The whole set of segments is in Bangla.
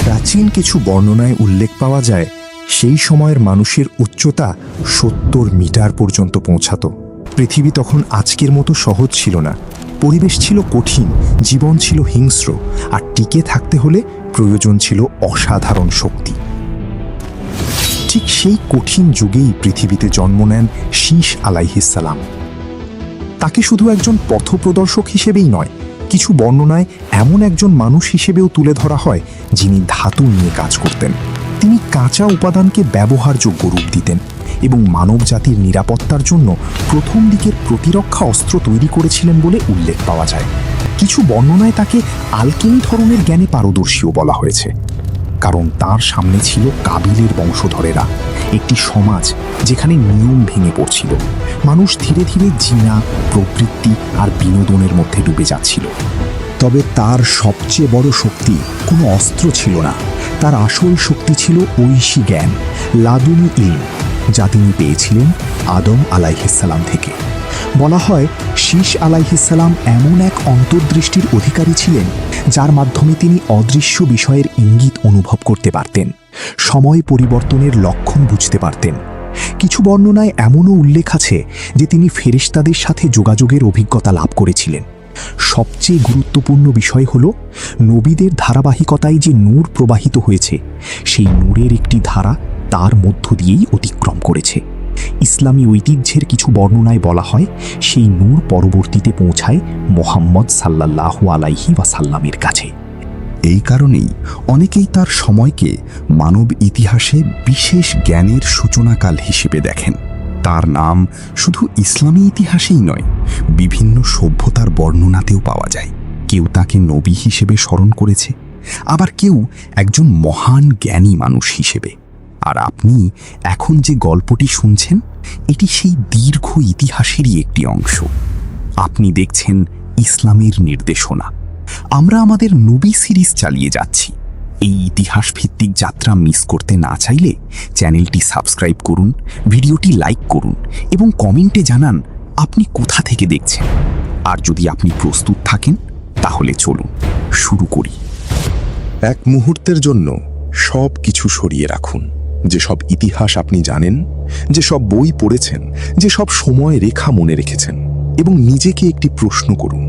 প্রাচীন কিছু বর্ণনায় উল্লেখ পাওয়া যায় সেই সময়ের মানুষের উচ্চতা 70 মিটার পর্যন্ত পৌঁছাত। পৃথিবী তখন আজকের মতো সহজ ছিল না। পরিবেশ ছিল কঠিন, জীবন ছিল হিংস্র, আর টিকে থাকতে হলে প্রয়োজন ছিল অসাধারণ শক্তি। ঠিক সেই কঠিন যুগেই পৃথিবীতে জন্ম নেন শীস আলাইহিস সালাম। তাকে শুধু একজন পথপ্রদর্শক হিসেবেই নয়, কিছু বর্ণনায় এমন একজন মানুষ হিসেবেও তুলে ধরা হয় যিনি ধাতু নিয়ে কাজ করতেন। তিনি কাঁচা উপাদানকে ব্যবহারযোগ্য রূপ দিতেন এবং মানব জাতির নিরাপত্তার জন্য প্রথম দিকের প্রতিরক্ষা অস্ত্র তৈরি করেছিলেন বলে উল্লেখ পাওয়া যায়। কিছু বর্ণনায় তাকে আলকেমি ধরনের জ্ঞানে পারদর্শীও বলা হয়েছে, কারণ তার সামনে ছিল কাবিলের বংশধরেরা, একটি সমাজ যেখানে নিয়ম ভেঙে পড়ছিল। মানুষ ধীরে ধীরে জিনা, প্রবৃত্তি আর বিনোদনের মধ্যে ডুবে যাচ্ছিল। তবে তার সবচেয়ে বড় শক্তি কোনো অস্ত্র ছিল না। তার আসল শক্তি ছিল ঐশী জ্ঞান, লাদুনি ইলম, যা তিনি পেয়েছিলেন আদম আলাইহিস সালাম থেকে। বলা হয় শীস আলাইহিস সালাম এমন এক অন্তর্দৃষ্টির অধিকারী ছিলেন যার মাধ্যমে তিনি অদৃশ্য বিষয়ের ইঙ্গিত অনুভব করতে পারতেন, সময় পরিবর্তনের লক্ষণ বুঝতে পারতেন। কিছু বর্ণনায় এমনও উল্লেখ আছে যে তিনি ফেরেশতাদের সাথে যোগাযোগের অভিজ্ঞতা লাভ করেছিলেন। সবচেয়ে গুরুত্বপূর্ণ বিষয় হল নবীদের ধারাবাহিকতায় যে নূর প্রবাহিত হয়েছে, সেই নূরের একটি ধারা তার মধ্য দিয়েই অতিক্রম করেছে। ইসলামী ঐতিহ্যের কিছু বর্ণনায় বলা হয় সেই নূর পরবর্তীতে পৌঁছায় মুহাম্মদ সাল্লাল্লাহু আলাইহি ওয়াসাল্লামের কাছে। এই কারণেই অনেকেই তার সময়কে মানব ইতিহাসে বিশেষ জ্ঞানের সূচনাকাল হিসেবে দেখেন। তার নাম শুধু ইসলামী ইতিহাসেই নয়, বিভিন্ন সভ্যতার বর্ণনাতেও পাওয়া যায়। কেউ তাকে নবী হিসেবে স্মরণ করেছে, আবার কেউ একজন মহান জ্ঞানী মানুষ হিসেবে। আর আপনি এখন যে গল্পটি শুনছেন, এটি সেই দীর্ঘ ইতিহাসেরই একটি অংশ। আপনি দেখছেন ইসলামের নির্দেশনা। আমরা আমাদের নবী সিরিজ চালিয়ে যাচ্ছি। এই ইতিহাস ভিত্তিক যাত্রা মিস করতে না চাইলে চ্যানেলটি সাবস্ক্রাইব করুন, ভিডিওটি লাইক করুন এবং কমেন্টে জানান আপনি কোথা থেকে দেখছেন। আর যদি আপনি প্রস্তুত থাকেন তাহলে চলুন শুরু করি। এক মুহূর্তের জন্য সব কিছু সরিয়ে রাখুন। যে সব ইতিহাস আপনি জানেন, যে সব বই পড়েছেন, যে সব সময় রেখা মনে রেখেছেন, এবং নিজেকে একটি প্রশ্ন করুন।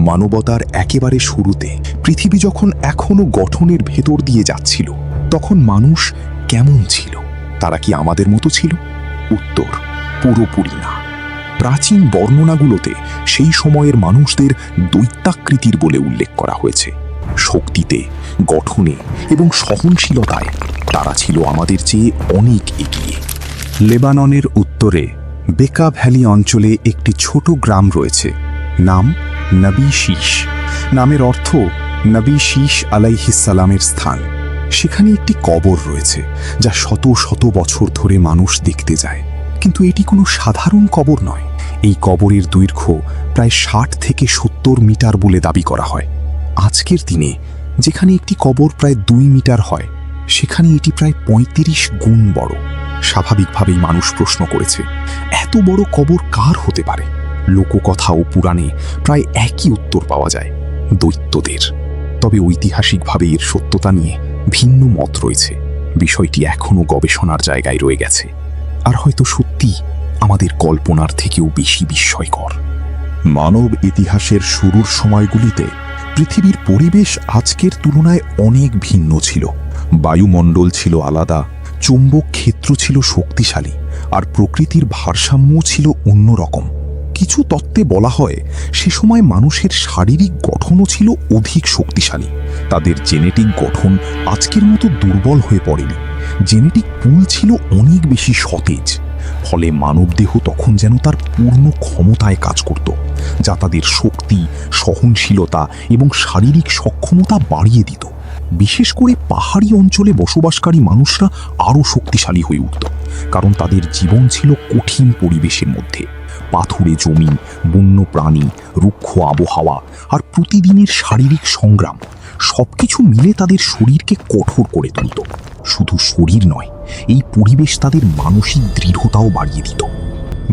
মানবতার একেবারে শুরুতে পৃথিবী যখন এখনো গঠনের ভেতর দিয়ে যাচ্ছিল, তখন মানুষ কেমন ছিল? তারা কি আমাদের মতো ছিল? উত্তর, পুরোপুরি না। প্রাচীন বর্ণনাগুলোতে সেই সময়ের মানুষদের দৈত্যাকৃতির বলে উল্লেখ করা হয়েছে। শক্তিতে, গঠনে এবং সহনশীলতায় তারা ছিল আমাদের চেয়ে অনেক এগিয়ে। লেবাননের উত্তরে বেকা ভ্যালি অঞ্চলে একটি ছোট গ্রাম রয়েছে, নাম নবী শীস। নামের অর্থ নবী শীস আলাইহিস সালামের স্থান। সেখানে একটি কবর রয়েছে যা শত শত বছর ধরে মানুষ দেখতে যায়। কিন্তু এটি কোনো সাধারণ কবর নয়। এই কবরের দৈর্ঘ্য প্রায় 60 থেকে 70 মিটার বলে দাবি করা হয়। আজকের দিনে যেখানে একটি কবর প্রায় 2 মিটার হয়, সেখানে এটি প্রায় 35 গুণ বড়। স্বাভাবিকভাবেই মানুষ প্রশ্ন করেছে, এত বড় কবর কার হতে পারে? লোককথা ও পুরাণে প্রায় একই উত্তর পাওয়া যায়, দৈত্যদের। তবে ঐতিহাসিকভাবে এর সত্যতা নিয়ে ভিন্ন মত রয়েছে। বিষয়টি এখনও গবেষণার জায়গায় রয়ে গেছে, আর হয়তো সত্যি আমাদের কল্পনার থেকেও বেশি বিস্ময়কর। মানব ইতিহাসের শুরুর সময়গুলিতে পৃথিবীর পরিবেশ আজকের তুলনায় অনেক ভিন্ন ছিল। বায়ুমণ্ডল ছিল আলাদা, চৌম্বক ক্ষেত্র ছিল শক্তিশালী, আর প্রকৃতির ভারসাম্য ছিল অন্যরকম। কিছু তত্ত্বে বলা হয় সে সময় মানুষের শারীরিক গঠনও ছিল অধিক শক্তিশালী। তাদের জেনেটিক গঠন আজকের মতো দুর্বল হয়ে পড়েনি। জেনেটিক পুল ছিল অনেক বেশি সতেজ, ফলে মানবদেহ তখন যেন তার পূর্ণ ক্ষমতায় কাজ করত, যা তাদের শক্তি, সহনশীলতা এবং শারীরিক সক্ষমতা বাড়িয়ে দিত। বিশেষ করে পাহাড়ি অঞ্চলে বসবাসকারী মানুষরা আরও শক্তিশালী হয়ে উঠত, কারণ তাদের জীবন ছিল কঠিন পরিবেশের মধ্যে। পাথুরে জমি, বন্য প্রাণী, রুক্ষ আবহাওয়া আর প্রতিদিনের শারীরিক সংগ্রাম সবকিছু মিলে তাদের শরীরকে কঠোর করে তুলত। শুধু শরীর নয়, এই পরিবেশ তাদের মানসিক দৃঢ়তাও বাড়িয়ে দিত।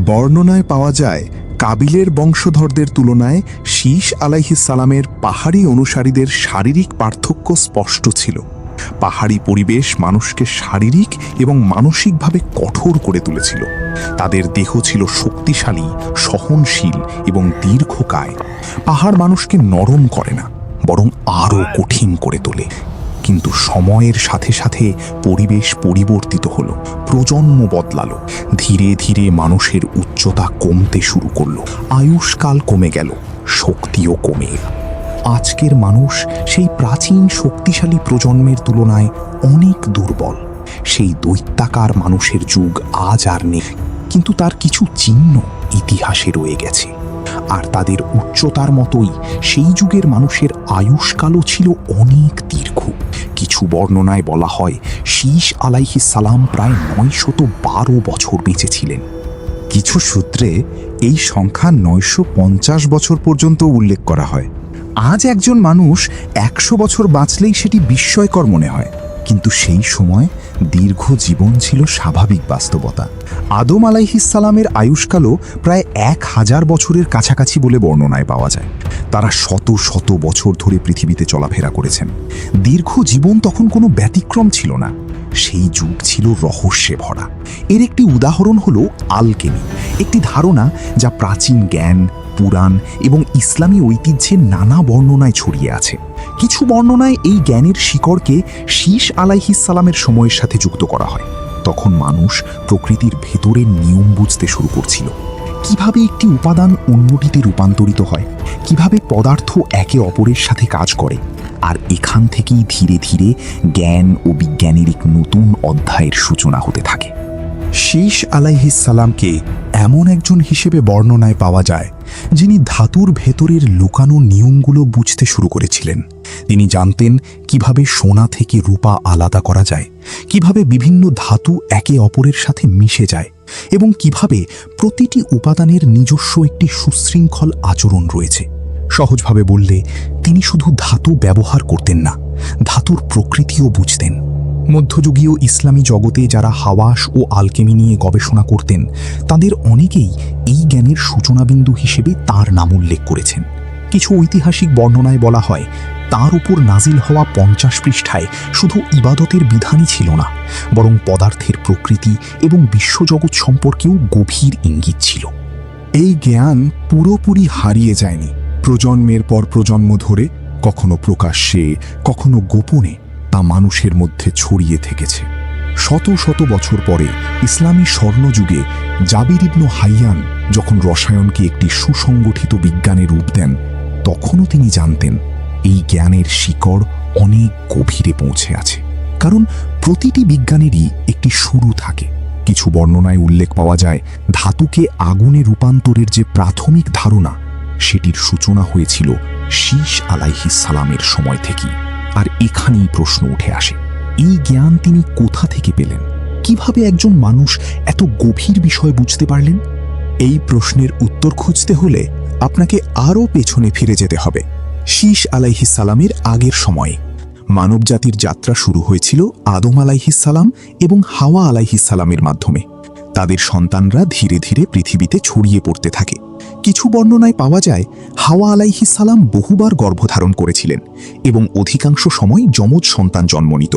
বর্ণনায় পাওয়া যায় কাবিলের বংশধরদের তুলনায় শীস আলাইহিস সালামের পাহাড়ি অনুসারীদের শারীরিক পার্থক্য স্পষ্ট ছিল। পাহাড়ি পরিবেশ মানুষকে শারীরিক এবং মানসিকভাবে কঠোর করে তুলেছিল। তাদের দেহ ছিল শক্তিশালী, সহনশীল এবং দীর্ঘকায়। পাহাড় মানুষকে নরম করে না, বরং আরও কঠিন করে তোলে। কিন্তু সময়ের সাথে সাথে পরিবেশ পরিবর্তিত হলো, প্রজন্ম বদলালো। ধীরে ধীরে মানুষের উচ্চতা কমতে শুরু করলো, আয়ুষ্কাল কমে গেল, শক্তিও কমে গেল। আজকের মানুষ সেই প্রাচীন শক্তিশালী প্রজন্মের তুলনায় অনেক দুর্বল। সেই দৈত্যাকার মানুষের যুগ আজ আর নেই, কিন্তু তার কিছু চিহ্ন ইতিহাসে রয়ে গেছে। আর তাদের উচ্চতার মতোই সেই যুগের মানুষের আয়ুষ্কালও ছিল অনেক দীর্ঘ। কিছু বর্ণনায় বলা হয় শীশ আলাইহিস সালাম প্রায় 912 বছর বেঁচেছিলেন। কিছু সূত্রে এই সংখ্যা 950 বছর পর্যন্ত উল্লেখ করা হয়। আজ একজন মানুষ 100 বছর বাঁচলেই সেটি বিস্ময়কর মনে হয়, কিন্তু সেই সময় দীর্ঘ জীবন ছিল স্বাভাবিক বাস্তবতা। আদম আলাইহিস সালামের আয়ুষ্কালও প্রায় 1000 বছরের কাছাকাছি বলে বর্ণনায় পাওয়া যায়। তারা শত শত বছর ধরে পৃথিবীতে চলাফেরা করেছেন। দীর্ঘ জীবন তখন কোনো ব্যতিক্রম ছিল না, সেই যুগ ছিল রহস্যে ভরা। এর একটি উদাহরণ হলো আলকেমি, একটি ধারণা যা প্রাচীন জ্ঞান, পুরাণ এবং ইসলামী ঐতিহ্যের নানা বর্ণনায় ছড়িয়ে আছে। কিছু বর্ণনায় এই জ্ঞানের শিকড়কে শীশ আলাইহিস সালামের সময়ের সাথে যুক্ত করা হয়। তখন মানুষ প্রকৃতির ভেতরের নিয়ম বুঝতে শুরু করছিল। কিভাবে একটি উপাদান অন্যটিতে রূপান্তরিত হয়, কিভাবে পদার্থ একে অপরের সাথে কাজ করে। আর এখান থেকেই ধীরে ধীরে জ্ঞান ও বিজ্ঞানের এক নতুন অধ্যায়ের সূচনা হতে থাকে। শীশ আলাইহিস সালামকে এমন একজন হিসেবে বর্ণনায় পাওয়া যায় যিনি ধাতুর ভেতরের লুকানো নিয়মগুলো বুঝতে শুরু করেছিলেন। তিনি জানতেন কিভাবে সোনা থেকে রূপা আলাদা করা যায়, কিভাবে বিভিন্ন ধাতু একে অপরের সাথে মিশে যায়, এবং কিভাবে প্রতিটি উপাদানের নিজস্ব একটি সুশৃঙ্খল আচরণ রয়েছে। সহজভাবে বললে, তিনি শুধু ধাতু ব্যবহার করতেন না, ধাতুর প্রকৃতিও বুঝতেন। মধ্যযুগীয় ইসলামী জগতে যারা হাওয়াস ও আলকেমি নিয়ে গবেষণা করতেন, তাদের অনেকেই এই জ্ঞানের সূচনাবিন্দু হিসেবে তার নাম উল্লেখ করেছেন। কিছু ঐতিহাসিক বর্ণনায় বলা হয় তার উপর নাজিল হওয়া 50 পৃষ্ঠায় শুধু ইবাদতের বিধানই ছিল না, বরং পদার্থের প্রকৃতি এবং বিশ্বজগৎ সম্পর্কেও গভীর ইঙ্গিত ছিল। এই জ্ঞান পুরোপুরি হারিয়ে যায়নি। প্রজন্মের পর প্রজন্ম ধরে কখনো প্রকাশ্যে, কখনো গোপনে তা মানুষের মধ্যে ছড়িয়ে থেকেছে। শত শত বছর পরে ইসলামী স্বর্ণযুগে জাবির ইবনু হাইয়ান যখন রসায়নকে একটি সুসংগঠিত বিজ্ঞানে রূপ দেন, তখনও তিনি জানতেন এই জ্ঞানের শিকড় অনেক গভীরে পৌঁছে আছে। কারণ প্রতিটি বিজ্ঞানেরই একটি শুরু থাকে। কিছু বর্ণনায় উল্লেখ পাওয়া যায় ধাতুকে আগুনে রূপান্তরের যে প্রাথমিক ধারণা, সেটির সূচনা হয়েছিল শীশ আলাইহিস সালামের সময় থেকেই। আর এখানেই প্রশ্ন উঠে আসে, এই জ্ঞান তিনি কোথা থেকে পেলেন? কিভাবে একজন মানুষ এত গভীর বিষয় বুঝতে পারলেন? এই প্রশ্নের উত্তর খুঁজতে হলে আপনাকে আরও পেছনে ফিরে যেতে হবে। শীশ আলাইহিস সালামের আগের সময়ে মানবজাতির যাত্রা শুরু হয়েছিল আদম আলাইহিস সালাম এবং হাওয়া আলাইহিস সালামের মাধ্যমে। তাদের সন্তানরা ধীরে ধীরে পৃথিবীতে ছড়িয়ে পড়তে থাকে। কিছু বর্ণনায় পাওয়া যায় হাওয়া আলাইহিস সালাম বহুবার গর্ভধারণ করেছিলেন এবং অধিকাংশ সময় যমজ সন্তান জন্ম নিত।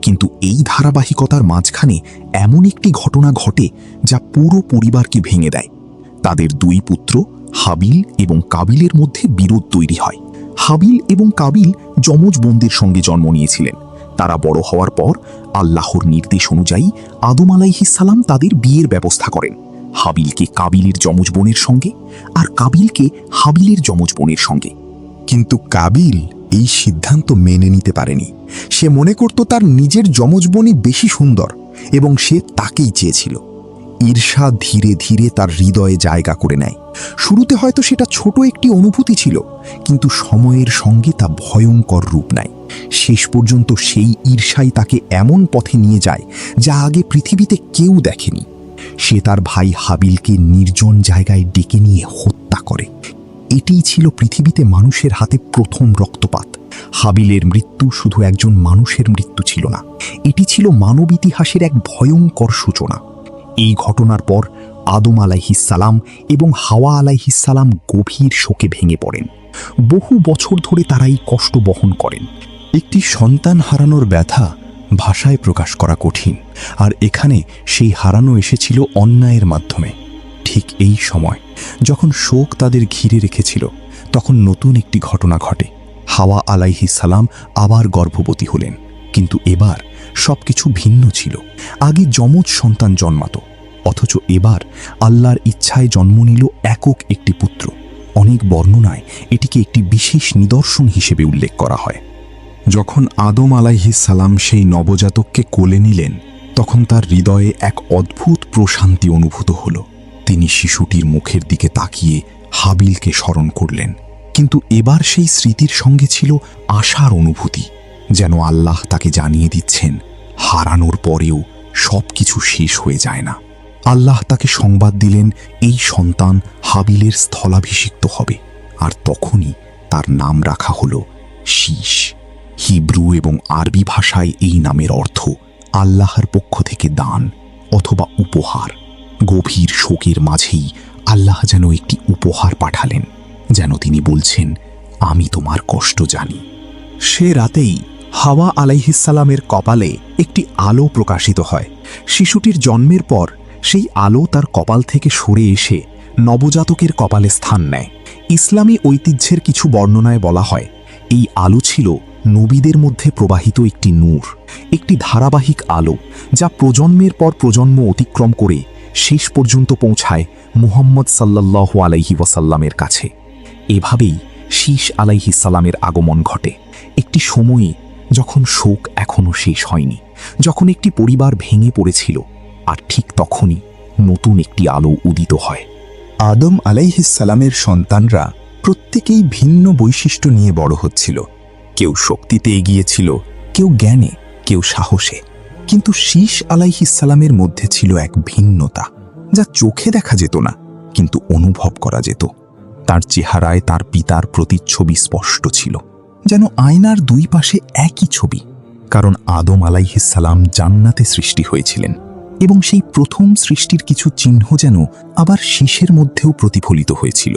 কিন্তু এই ধারাবাহিকতার মাঝখানে এমন একটি ঘটনা ঘটে যা পুরো পরিবারকে ভেঙে দেয়। তাদের দুই পুত্র হাবিল এবং কাবিলের মধ্যে বিরোধ তৈরি হয়। হাবিল এবং কাবিল যমজ বোনদের সঙ্গে জন্ম নিয়েছিলেন। তারা বড় হওয়ার পর আল্লাহর নির্দেশ অনুযায়ী আদম আলাইহিস সালাম তাদের বিয়ের ব্যবস্থা করেন, হাবিলকে কাবিলের যমজ বোনের সঙ্গে আর কাবিলকে হাবিলের যমজ বোনের সঙ্গে। কিন্তু কাবিল এই সিদ্ধান্ত মেনে নিতে পারেনি। সে মনে করত তার নিজের যমজ বোনই বেশি সুন্দর এবং সে তাকেই চেয়েছিল। ঈর্ষা ধীরে ধীরে তার হৃদয়ে জায়গা করে নেয়। শুরুতে হয়তো সেটা ছোট একটি অনুভূতি ছিল, কিন্তু সময়ের সঙ্গে তা ভয়ঙ্কর রূপ নেয়। শেষ পর্যন্ত সেই ঈর্ষাই তাকে এমন পথে নিয়ে যায় যা আগে পৃথিবীতে কেউ দেখেনি। সে তার ভাই হাবিলকে নির্জন জায়গায় ডেকে নিয়ে হত্যা করে। এটিই ছিল পৃথিবীতে মানুষের হাতে প্রথম রক্তপাত। হাবিলের মৃত্যু শুধু একজন মানুষের মৃত্যু ছিল না, এটি ছিল মানব ইতিহাসের এক ভয়ঙ্কর সূচনা। এই ঘটনার পর আদম আলাইহিস সালাম এবং হাওয়া আলাইহিস সালাম গভীর শোকে ভেঙে পড়েন। বহু বছর ধরে তারা এই কষ্ট বহন করেন। একটি সন্তান হারানোর ব্যথা ভাষায় প্রকাশ করা কঠিন, আর এখানে সেই হারানো এসেছিল অন্যায়ের মাধ্যমে। ঠিক এই সময় যখন শোক তাদের ঘিরে রেখেছিল, তখন নতুন একটি ঘটনা ঘটে। হাওয়া আলাইহিস সালাম আবার গর্ভবতী হলেন, কিন্তু এবার সবকিছু ভিন্ন ছিল। আগে যমজ সন্তান জন্মাতো, অথচ এবার আল্লাহর ইচ্ছায় জন্ম নিল একক একটি পুত্র। অনেক বর্ণনায় এটিকে একটি বিশেষ নিদর্শন হিসেবে উল্লেখ করা হয়। যখন আদম আলাইহিস সালাম সেই নবজাতককে কোলে নিলেন, তখন তার হৃদয়ে এক অদ্ভুত প্রশান্তি অনুভূত হল। তিনি শিশুটির মুখের দিকে তাকিয়ে হাবিলকে স্মরণ করলেন, কিন্তু এবার সেই স্মৃতির সঙ্গে ছিল আশার অনুভূতি, যেন আল্লাহ তাকে জানিয়ে দিচ্ছেন হারানোর পরেও সবকিছু শেষ হয়ে যায় না। আল্লাহ তাকে সংবাদ দিলেন এই সন্তান হাবিলের স্থলাভিষিক্ত হবে, আর তখনই তার নাম রাখা হল শীষ। হিব্রু এবং আরবি ভাষায় এই নামের অর্থ আল্লাহর পক্ষ থেকে দান অথবা উপহার। গভীর শোকের মাঝেই আল্লাহ যেন একটি উপহার পাঠালেন, যেন তিনি বলছেন, আমি তোমার কষ্ট জানি। সে রাতেই হাওয়া আলাইহিস সালামের কপালে একটি আলো প্রকাশিত হয়। শিশুটির জন্মের পর সেই আলো তার কপাল থেকে সরে এসে নবজাতকের কপালে স্থান নেয়। ইসলামী ঐতিহ্যের কিছু বর্ণনায় বলা হয়, এই আলো ছিল নবীদের মধ্যে প্রবাহিত একটি নূর, একটি ধারাবাহিক আলো যা প্রজন্মের পর প্রজন্ম অতিক্রম করে শেষ পর্যন্ত পৌঁছায় মুহাম্মদ সাল্লাল্লাহু আলাইহি ওয়াসাল্লামের কাছে। এভাবেই শীষ আলাইহিস সালামের আগমন ঘটে, একটি সময়ে যখন শোক এখনও শেষ হয়নি, যখন একটি পরিবার ভেঙে পড়েছিল, আর ঠিক তখনই নতুন একটি আলো উদিত হয়। আদম আলাইহিস সালামের সন্তানরা প্রত্যেকেই ভিন্ন বৈশিষ্ট্য নিয়ে বড় হচ্ছিল। কেউ শক্তিতে এগিয়েছিল, কেউ জ্ঞানে, কেউ সাহসে। কিন্তু শীষ আলাইহিস সালামের মধ্যে ছিল এক ভিন্নতা, যা চোখে দেখা যেত না, কিন্তু অনুভব করা যেত। তার চেহারায় তার পিতার প্রতিচ্ছবি স্পষ্ট ছিল, যেন আয়নার দুই পাশে একই ছবি। কারণ আদম আলাইহিস সালাম জান্নাতে সৃষ্টি হয়েছিলেন, এবং সেই প্রথম সৃষ্টির কিছু চিহ্ন যেন আবার শীষের মধ্যেও প্রতিফলিত হয়েছিল।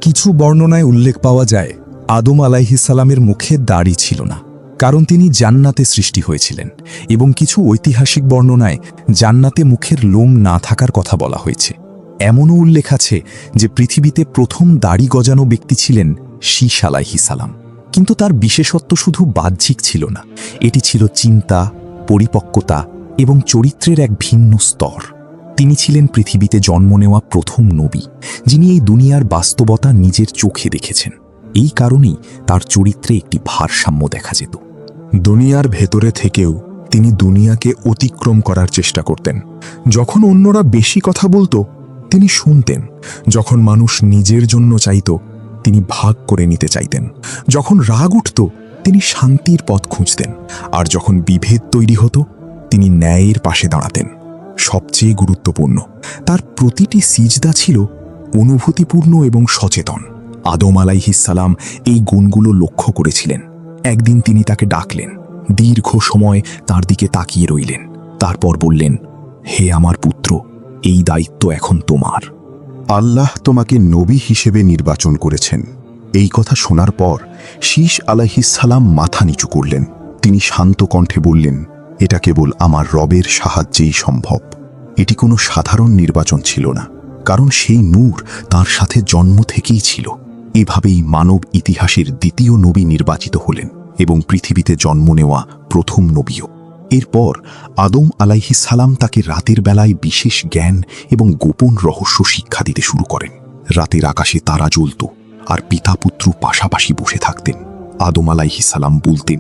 কিছু বর্ণনায় উল্লেখ পাওয়া যায়, আদম আলাইহিস সালামের মুখে দাড়ি ছিল না, কারণ তিনি জান্নাতে সৃষ্টি হয়েছিলেন, এবং কিছু ঐতিহাসিক বর্ণনায় জান্নাতে মুখের লোম না থাকার কথা বলা হয়েছে। এমনও উল্লেখ আছে যে পৃথিবীতে প্রথম দাড়ি গজানো ব্যক্তি ছিলেন শীষ আলাইহিস সালাম। কিন্তু তার বিশেষত্ব শুধু বাহ্যিক ছিল না, এটি ছিল চিন্তা, পরিপক্কতা এবং চরিত্রের এক ভিন্ন স্তর। তিনি ছিলেন পৃথিবীতে জন্ম নেওয়া প্রথম নবী, যিনি এই দুনিয়ার বাস্তবতা নিজের চোখে দেখেছেন। এই কারণেই তার চরিত্রে একটি ভারসাম্য দেখা যেত। দুনিয়ার ভেতরে থেকেও তিনি দুনিয়াকে অতিক্রম করার চেষ্টা করতেন। যখন অন্যরা বেশি কথা বলতো, তিনি শুনতেন। যখন মানুষ নিজের জন্য চাইত, তিনি ভাগ করে নিতে চাইতেন। যখন রাগ উঠত, তিনি শান্তির পথ খুঁজতেন। আর যখন বিভেদ তৈরি হতো, তিনি ন্যায়ের পাশে দাঁড়াতেন। সবচেয়ে গুরুত্বপূর্ণ, তার প্রতিটি সিজদা ছিল অনুভূতিপূর্ণ এবং সচেতন। আদম আলাইহিস সালাম এই গুণগুলো লক্ষ্য করেছিলেন। একদিন তিনি তাকে ডাকলেন, দীর্ঘ সময় তার দিকে তাকিয়ে রইলেন, তারপর বললেন, হে আমার পুত্র, এই দায়িত্ব এখন তোমার। আল্লাহ তোমাকে নবী হিসেবে নির্বাচন করেছেন। এই কথা শোনার পর শীষ আলাইহিস সালাম মাথা নিচু করলেন। তিনি শান্ত কণ্ঠে বললেন, এটা কেবল আমার রবের সাহায্যেই সম্ভব। এটি কোনো সাধারণ নির্বাচন ছিল না, কারণ সেই নূর তার সাথে জন্ম থেকেই ছিল। এভাবেই মানব ইতিহাসের দ্বিতীয় নবী নির্বাচিত হলেন, এবং পৃথিবীতে জন্ম নেওয়া প্রথম নবীও। এরপর আদম আলাইহিস সালাম তাকে রাতের বেলায় বিশেষ জ্ঞান এবং গোপন রহস্য শিক্ষা দিতে শুরু করেন। রাতের আকাশে তারা জ্বলত, আর পিতা পুত্র পাশাপাশি বসে থাকতেন। আদম আলাইহিস সালাম বলতেন,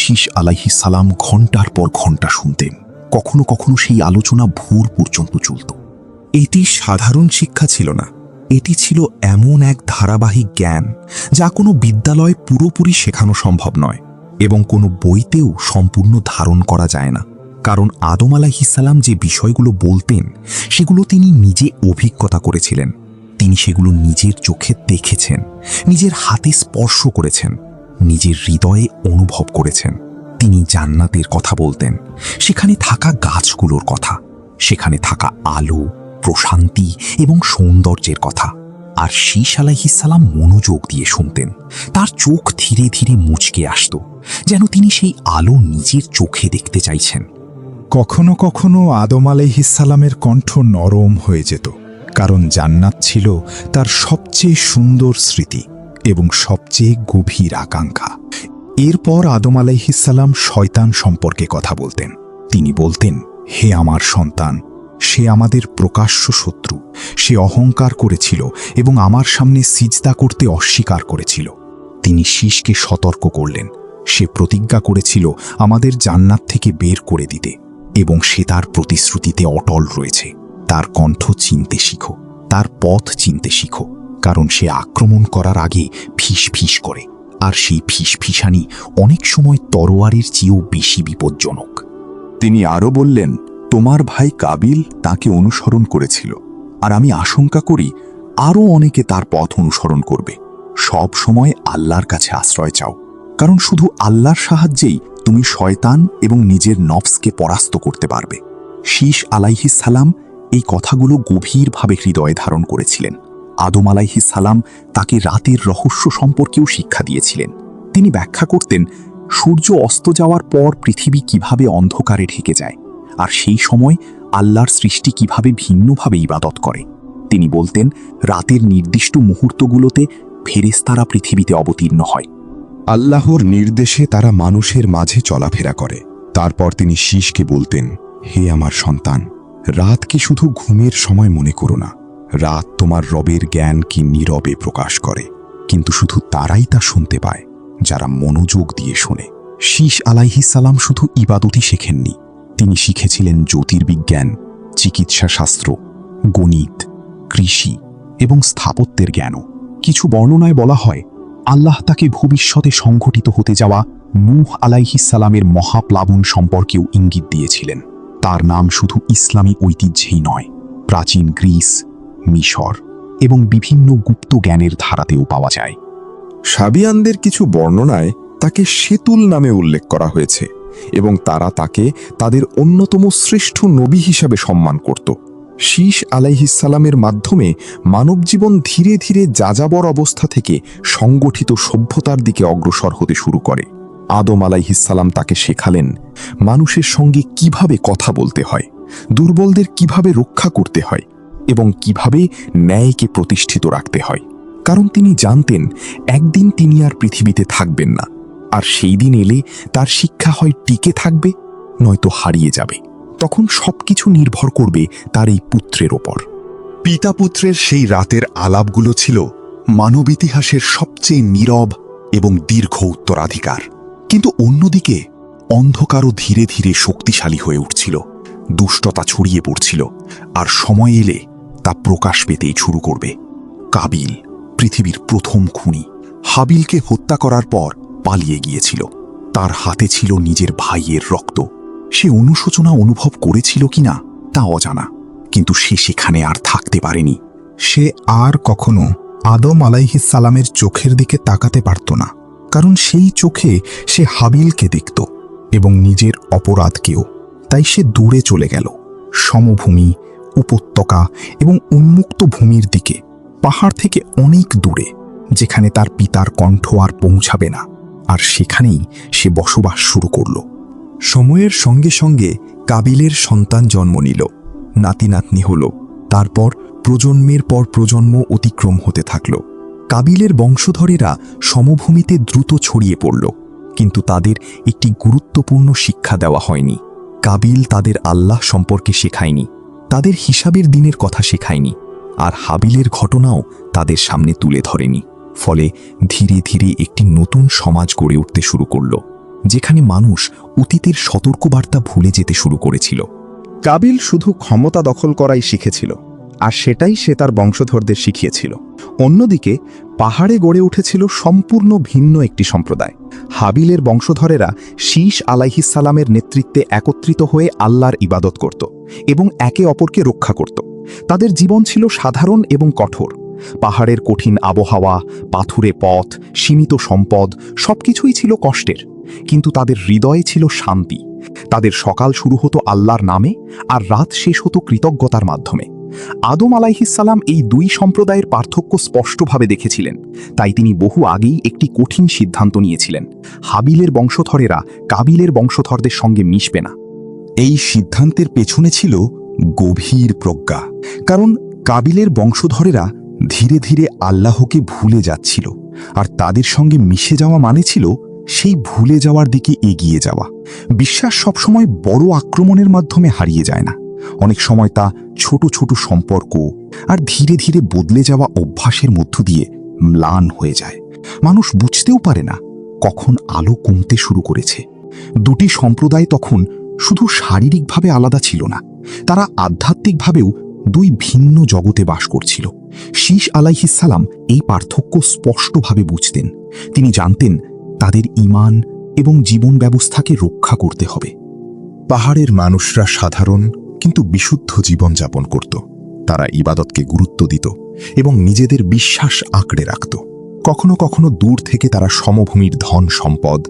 শীষ আলাইহিস সালাম ঘন্টার পর ঘন্টা শুনতেন। কখনো কখনো সেই আলোচনা ভোর পর্যন্ত চলত। এটি সাধারণ শিক্ষা ছিল না, এটি ছিল এমন এক ধারাবাহিক জ্ঞান যা কোনো বিদ্যালয়ে পুরোপুরি শেখানো সম্ভব নয়, এবং কোনো বইতেও সম্পূর্ণ ধারণ করা যায় না। কারণ আদম আলাইহিস সালাম যে বিষয়গুলো বলতেন, সেগুলো তিনি নিজে অভিজ্ঞতা করেছিলেন। তিনি সেগুলো নিজের চোখে দেখেছেন, নিজের হাতে স্পর্শ করেছেন, নিজের হৃদয়ে অনুভব করেছেন। তিনি জান্নাতের কথা বলতেন, সেখানে থাকা গাছগুলোর কথা, সেখানে থাকা আলো, প্রশান্তি এবং সৌন্দর্যের কথা। আর শীশ আলাইহিসসালাম মনোযোগ দিয়ে শুনতেন। তার চোখ ধীরে ধীরে মুচকে আসত, যেন তিনি সেই আলো নিজের চোখে দেখতে চাইছেন। কখনো কখনো আদম আলাইহিসসালামের কণ্ঠ নরম হয়ে যেত, কারণ জান্নাত ছিল তার সবচেয়ে সুন্দর স্মৃতি এবং সবচেয়ে গভীর আকাঙ্ক্ষা। এরপর আদম আলাইহিসসালাম শয়তান সম্পর্কে কথা বলতেন। তিনি বলতেন, হে আমার সন্তান, সে আমাদের প্রকাশ্য শত্রু। সে অহংকার করেছিল এবং আমার সামনে সিজদা করতে অস্বীকার করেছিল। তিনি শীশকে সতর্ক করলেন। সে প্রতিজ্ঞা করেছিল আমাদের জান্নাত থেকে বের করে দিতে, এবং সে তার প্রতিশ্রুতিতে অটল রয়েছে। তার কণ্ঠ চিনতে শিখো, তার পথ চিনতে শিখো, কারণ সে আক্রমণ করার আগে ফিস ফিস করে, আর সেই ফিসফিসানি অনেক সময় তরোয়ারের চেয়েও বেশি বিপজ্জনক। তিনি আরও বললেন, তোমার ভাই কাবিল তাকে অনুসরণ করেছিল, আর আমি আশঙ্কা করি আরও অনেকে তার পথ অনুসরণ করবে। সব সময় আল্লাহর কাছে আশ্রয় চাও, কারণ শুধু আল্লাহর সাহায্যেই তুমি শয়তান এবং নিজের নফসকে পরাস্ত করতে পারবে। শীশ আলাইহিসসালাম এই কথাগুলো গভীরভাবে হৃদয়ে ধারণ করেছিলেন। আদম আলাইহিসসালাম তাকে রাতের রহস্য সম্পর্কেও শিক্ষা দিয়েছিলেন। তিনি ব্যাখ্যা করতেন, সূর্য অস্ত যাওয়ার পর পৃথিবী কিভাবে অন্ধকারে ঢেকে যায়, আর সেই সময় আল্লাহর সৃষ্টি কিভাবে ভিন্নভাবে ইবাদত করে। তিনি বলতেন, রাতের নির্দিষ্ট মুহূর্তগুলোতে ফেরেশতারা পৃথিবীতে অবতীর্ণ হয়। আল্লাহর নির্দেশে তারা মানুষের মাঝে চলাফেরা করে। তারপর তিনি শীশকে বলতেন, হে আমার সন্তান, রাতকে শুধু ঘুমের সময় মনে করো না। রাত তোমার রবের জ্ঞান কি নীরবে প্রকাশ করে, কিন্তু শুধু তারাই তা শুনতে পায় যারা মনোযোগ দিয়ে শোনে। শীশ আলাইহিসসালাম শুধু ইবাদতই শেখেননি, তিনি শিখেছিলেন জ্যোতির্বিজ্ঞান, চিকিৎসাশাস্ত্র, গণিত, কৃষি এবং স্থাপত্যের জ্ঞানও। কিছু বর্ণনায় বলা হয়, আল্লাহ তাকে ভবিষ্যতে সংঘটিত হতে যাওয়া নূহ আলাইহিসসালামের মহাপ্লাবন সম্পর্কেও ইঙ্গিত দিয়েছিলেন। তার নাম শুধু ইসলামী ঐতিহ্যেই নয়, প্রাচীন গ্রিস, মিশর এবং বিভিন্ন গুপ্ত জ্ঞানের ধারাতেও পাওয়া যায়। সাবিয়ানদের কিছু বর্ণনায় তাকে সেতুল নামে উল্লেখ করা হয়েছে, এবং তারা তাকে তাদের অন্যতম শ্রেষ্ঠ নবী হিসাবে সম্মান করত। শীশ আলাইহিসসালামের মাধ্যমে মানবজীবন ধীরে ধীরে যাযাবর অবস্থা থেকে সংগঠিত সভ্যতার দিকে অগ্রসর হতে শুরু করে। আদম আলাইহিসসালাম তাকে শেখালেন মানুষের সঙ্গে কিভাবে কথা বলতে হয়, দুর্বলদের কিভাবে রক্ষা করতে হয়, এবং কিভাবে ন্যায়কে প্রতিষ্ঠিত রাখতে হয়। কারণ তিনি জানতেন একদিন তিনি আর পৃথিবীতে থাকবেন না, আর সেই দিন এলে তার শিক্ষা হয় টিকে থাকবে, নয়তো হারিয়ে যাবে। তখন সবকিছু নির্ভর করবে তার এই পুত্রের ওপর। পিতা পুত্রের সেই রাতের আলাপগুলো ছিল মানব ইতিহাসের সবচেয়ে নীরব এবং দীর্ঘ উত্তরাধিকার। কিন্তু অন্যদিকে অন্ধকারও ধীরে ধীরে শক্তিশালী হয়ে উঠছিল। দুষ্টতা ছড়িয়ে পড়ছিল, আর সময় এলে তা প্রকাশ পেতেই শুরু করবে। কাবিল, পৃথিবীর প্রথম খুনি, হাবিলকে হত্যা করার পর পালিয়ে গিয়েছিল। তার হাতে ছিল নিজের ভাইয়ের রক্ত। সে অনুশোচনা অনুভব করেছিল কিনা তা অজানা, কিন্তু সে সেখানে আর থাকতে পারেনি। সে আর কখনো আদম আলাইহিসসালামের চোখের দিকে তাকাতে পারত না, কারণ সেই চোখে সে হাবিলকে দেখত এবং নিজের অপরাধকেও। তাই সে দূরে চলে গেল, সমভূমি, উপত্যকা এবং উন্মুক্ত ভূমির দিকে, পাহাড় থেকে অনেক দূরে, যেখানে তার পিতার কণ্ঠ আর পৌঁছাবে না। আর সেখানেই সে বসবাস শুরু করল। সময়ের সঙ্গে সঙ্গে কাবিলের সন্তান জন্ম নিল, নাতি নাতনি হল। তারপর প্রজন্মের পর প্রজন্ম অতিক্রম হতে থাকল। কাবিলের বংশধরেরা সমভূমিতে দ্রুত ছড়িয়ে পড়ল, কিন্তু তাদের একটি গুরুত্বপূর্ণ শিক্ষা দেওয়া হয়নি। কাবিল তাদের আল্লাহ সম্পর্কে শেখায়নি, তাদের হিসাবের দিনের কথা শেখায়নি, আর হাবিলের ঘটনাও তাদের সামনে তুলে ধরেনি। ফলে ধীরে ধীরে একটি নতুন সমাজ গড়ে উঠতে শুরু করল, যেখানে মানুষ অতীতের সতর্কবার্তা ভুলে যেতে শুরু করেছিল। কাবিল শুধু ক্ষমতা দখল করাই শিখেছিল, আর সেটাই সে তার বংশধরদের শিখিয়েছিল। অন্যদিকে পাহাড়ে গড়ে উঠেছিল সম্পূর্ণ ভিন্ন একটি সম্প্রদায়। হাবিলের বংশধরেরা শীশ আলাইহিসসালামের নেতৃত্বে একত্রিত হয়ে আল্লাহর ইবাদত করত এবং একে অপরকে রক্ষা করত। তাদের জীবন ছিল সাধারণ এবং কঠোর। পাহাড়ের কঠিন আবহাওয়া, পাথুরে পথ, সীমিত সম্পদ সবকিছুই ছিল কষ্টের, কিন্তু তাদের হৃদয়ে ছিল শান্তি। তাদের সকাল শুরু হতো আল্লাহর নামে, আর রাত শেষ হতো কৃতজ্ঞতার মাধ্যমে। আদম আলাইহিসসালাম এই দুই সম্প্রদায়ের পার্থক্য স্পষ্টভাবে দেখেছিলেন, তাই তিনি বহু আগেই একটি কঠিন সিদ্ধান্ত নিয়েছিলেন। হাবিলের বংশধরেরা কাবিলের বংশধরদের সঙ্গে মিশবে না। এই সিদ্ধান্তের পেছনে ছিল গভীর প্রজ্ঞা, কারণ কাবিলের বংশধরেরা ধীরে ধীরে আল্লাহকে ভুলে যাচ্ছিল, আর তাদের সঙ্গে মিশে যাওয়া মানে ছিল সেই ভুলে যাওয়ার দিকে এগিয়ে যাওয়া। বিশ্বাস সবসময় বড় আক্রমণের মাধ্যমে হারিয়ে যায় না, অনেক সময় তা ছোট ছোট সম্পর্ক আর ধীরে ধীরে বদলে যাওয়া অভ্যাসের মধ্য দিয়ে ম্লান হয়ে যায়। মানুষ বুঝতেও পারে না কখন আলো কমতে শুরু করেছে। দুটি সম্প্রদায় তখন শুধু শারীরিকভাবে আলাদা ছিল না, তারা আধ্যাত্মিকভাবেও দুই ভিন্ন জগতে বাস করছিল। শীশ আলাইহিসসালাম এই পার্থক্য স্পষ্টভাবে বুঝতেন। তিনি জানতেন তাদের ঈমান এবং জীবন ব্যবস্থাকে রক্ষা করতে হবে। পাহাড়ের মানুষরা সাধারণ কিন্তু বিশুদ্ধ জীবনযাপন করত। তারা ইবাদতকে গুরুত্ব দিত এবং নিজেদের বিশ্বাস আঁকড়ে রাখত। কখনো কখনো দূর থেকে তারা সমভূমির ধন সম্পদ,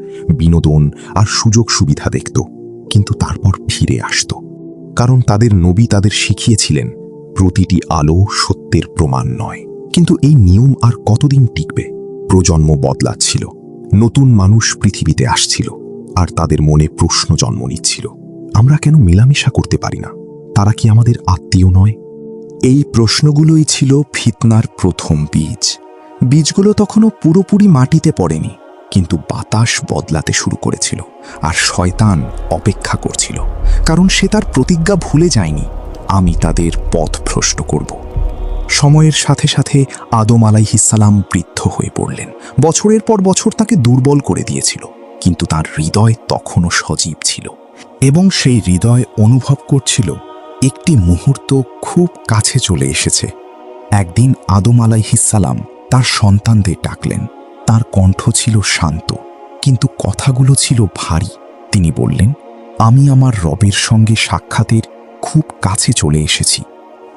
বিনোদন আর সুযোগ সুবিধা দেখত, কিন্তু তারপর ফিরে আসত, কারণ তাদের নবী তাদের শিখিয়েছিলেন প্রতিটি আলো সত্যের প্রমাণ নয়। কিন্তু এই নিয়ম আর কতদিন টিকবে? প্রজন্ম বদলাচ্ছিল, নতুন মানুষ পৃথিবীতে আসছিল, আর তাদের মনে প্রশ্ন জন্ম নিচ্ছিল, আমরা কেন মেলামেশা করতে পারি না? তারা কি আমাদের আত্মীয় নয়? এই প্রশ্নগুলোই ছিল ফিতনার প্রথম বীজ। বীজগুলো তখনও পুরোপুরি মাটিতে পড়েনি, কিন্তু বাতাস বদলাতে শুরু করেছিল, আর শয়তান অপেক্ষা করছিল, কারণ সে তার প্রতিজ্ঞা ভুলে যায়নি, আমি তাদের পথ ভ্রষ্ট করব। সময়ের সাথে সাথে আদম আলাইহিসসালাম বৃদ্ধ হয়ে পড়লেন। বছরের পর বছর তাকে দুর্বল করে দিয়েছিল, কিন্তু তার হৃদয় তখনও সজীব ছিল, এবং সেই হৃদয় অনুভব করছিল একটি মুহূর্ত খুব কাছে চলে এসেছে। একদিন আদম আলাইহিসসালাম তার সন্তানদের ডাকলেন। তার কণ্ঠ ছিল শান্ত, কিন্তু কথাগুলো ছিল ভারী। তিনি বললেন, আমি আমার রবের সঙ্গে সাক্ষাতের খুব কাছে চলে এসেছি।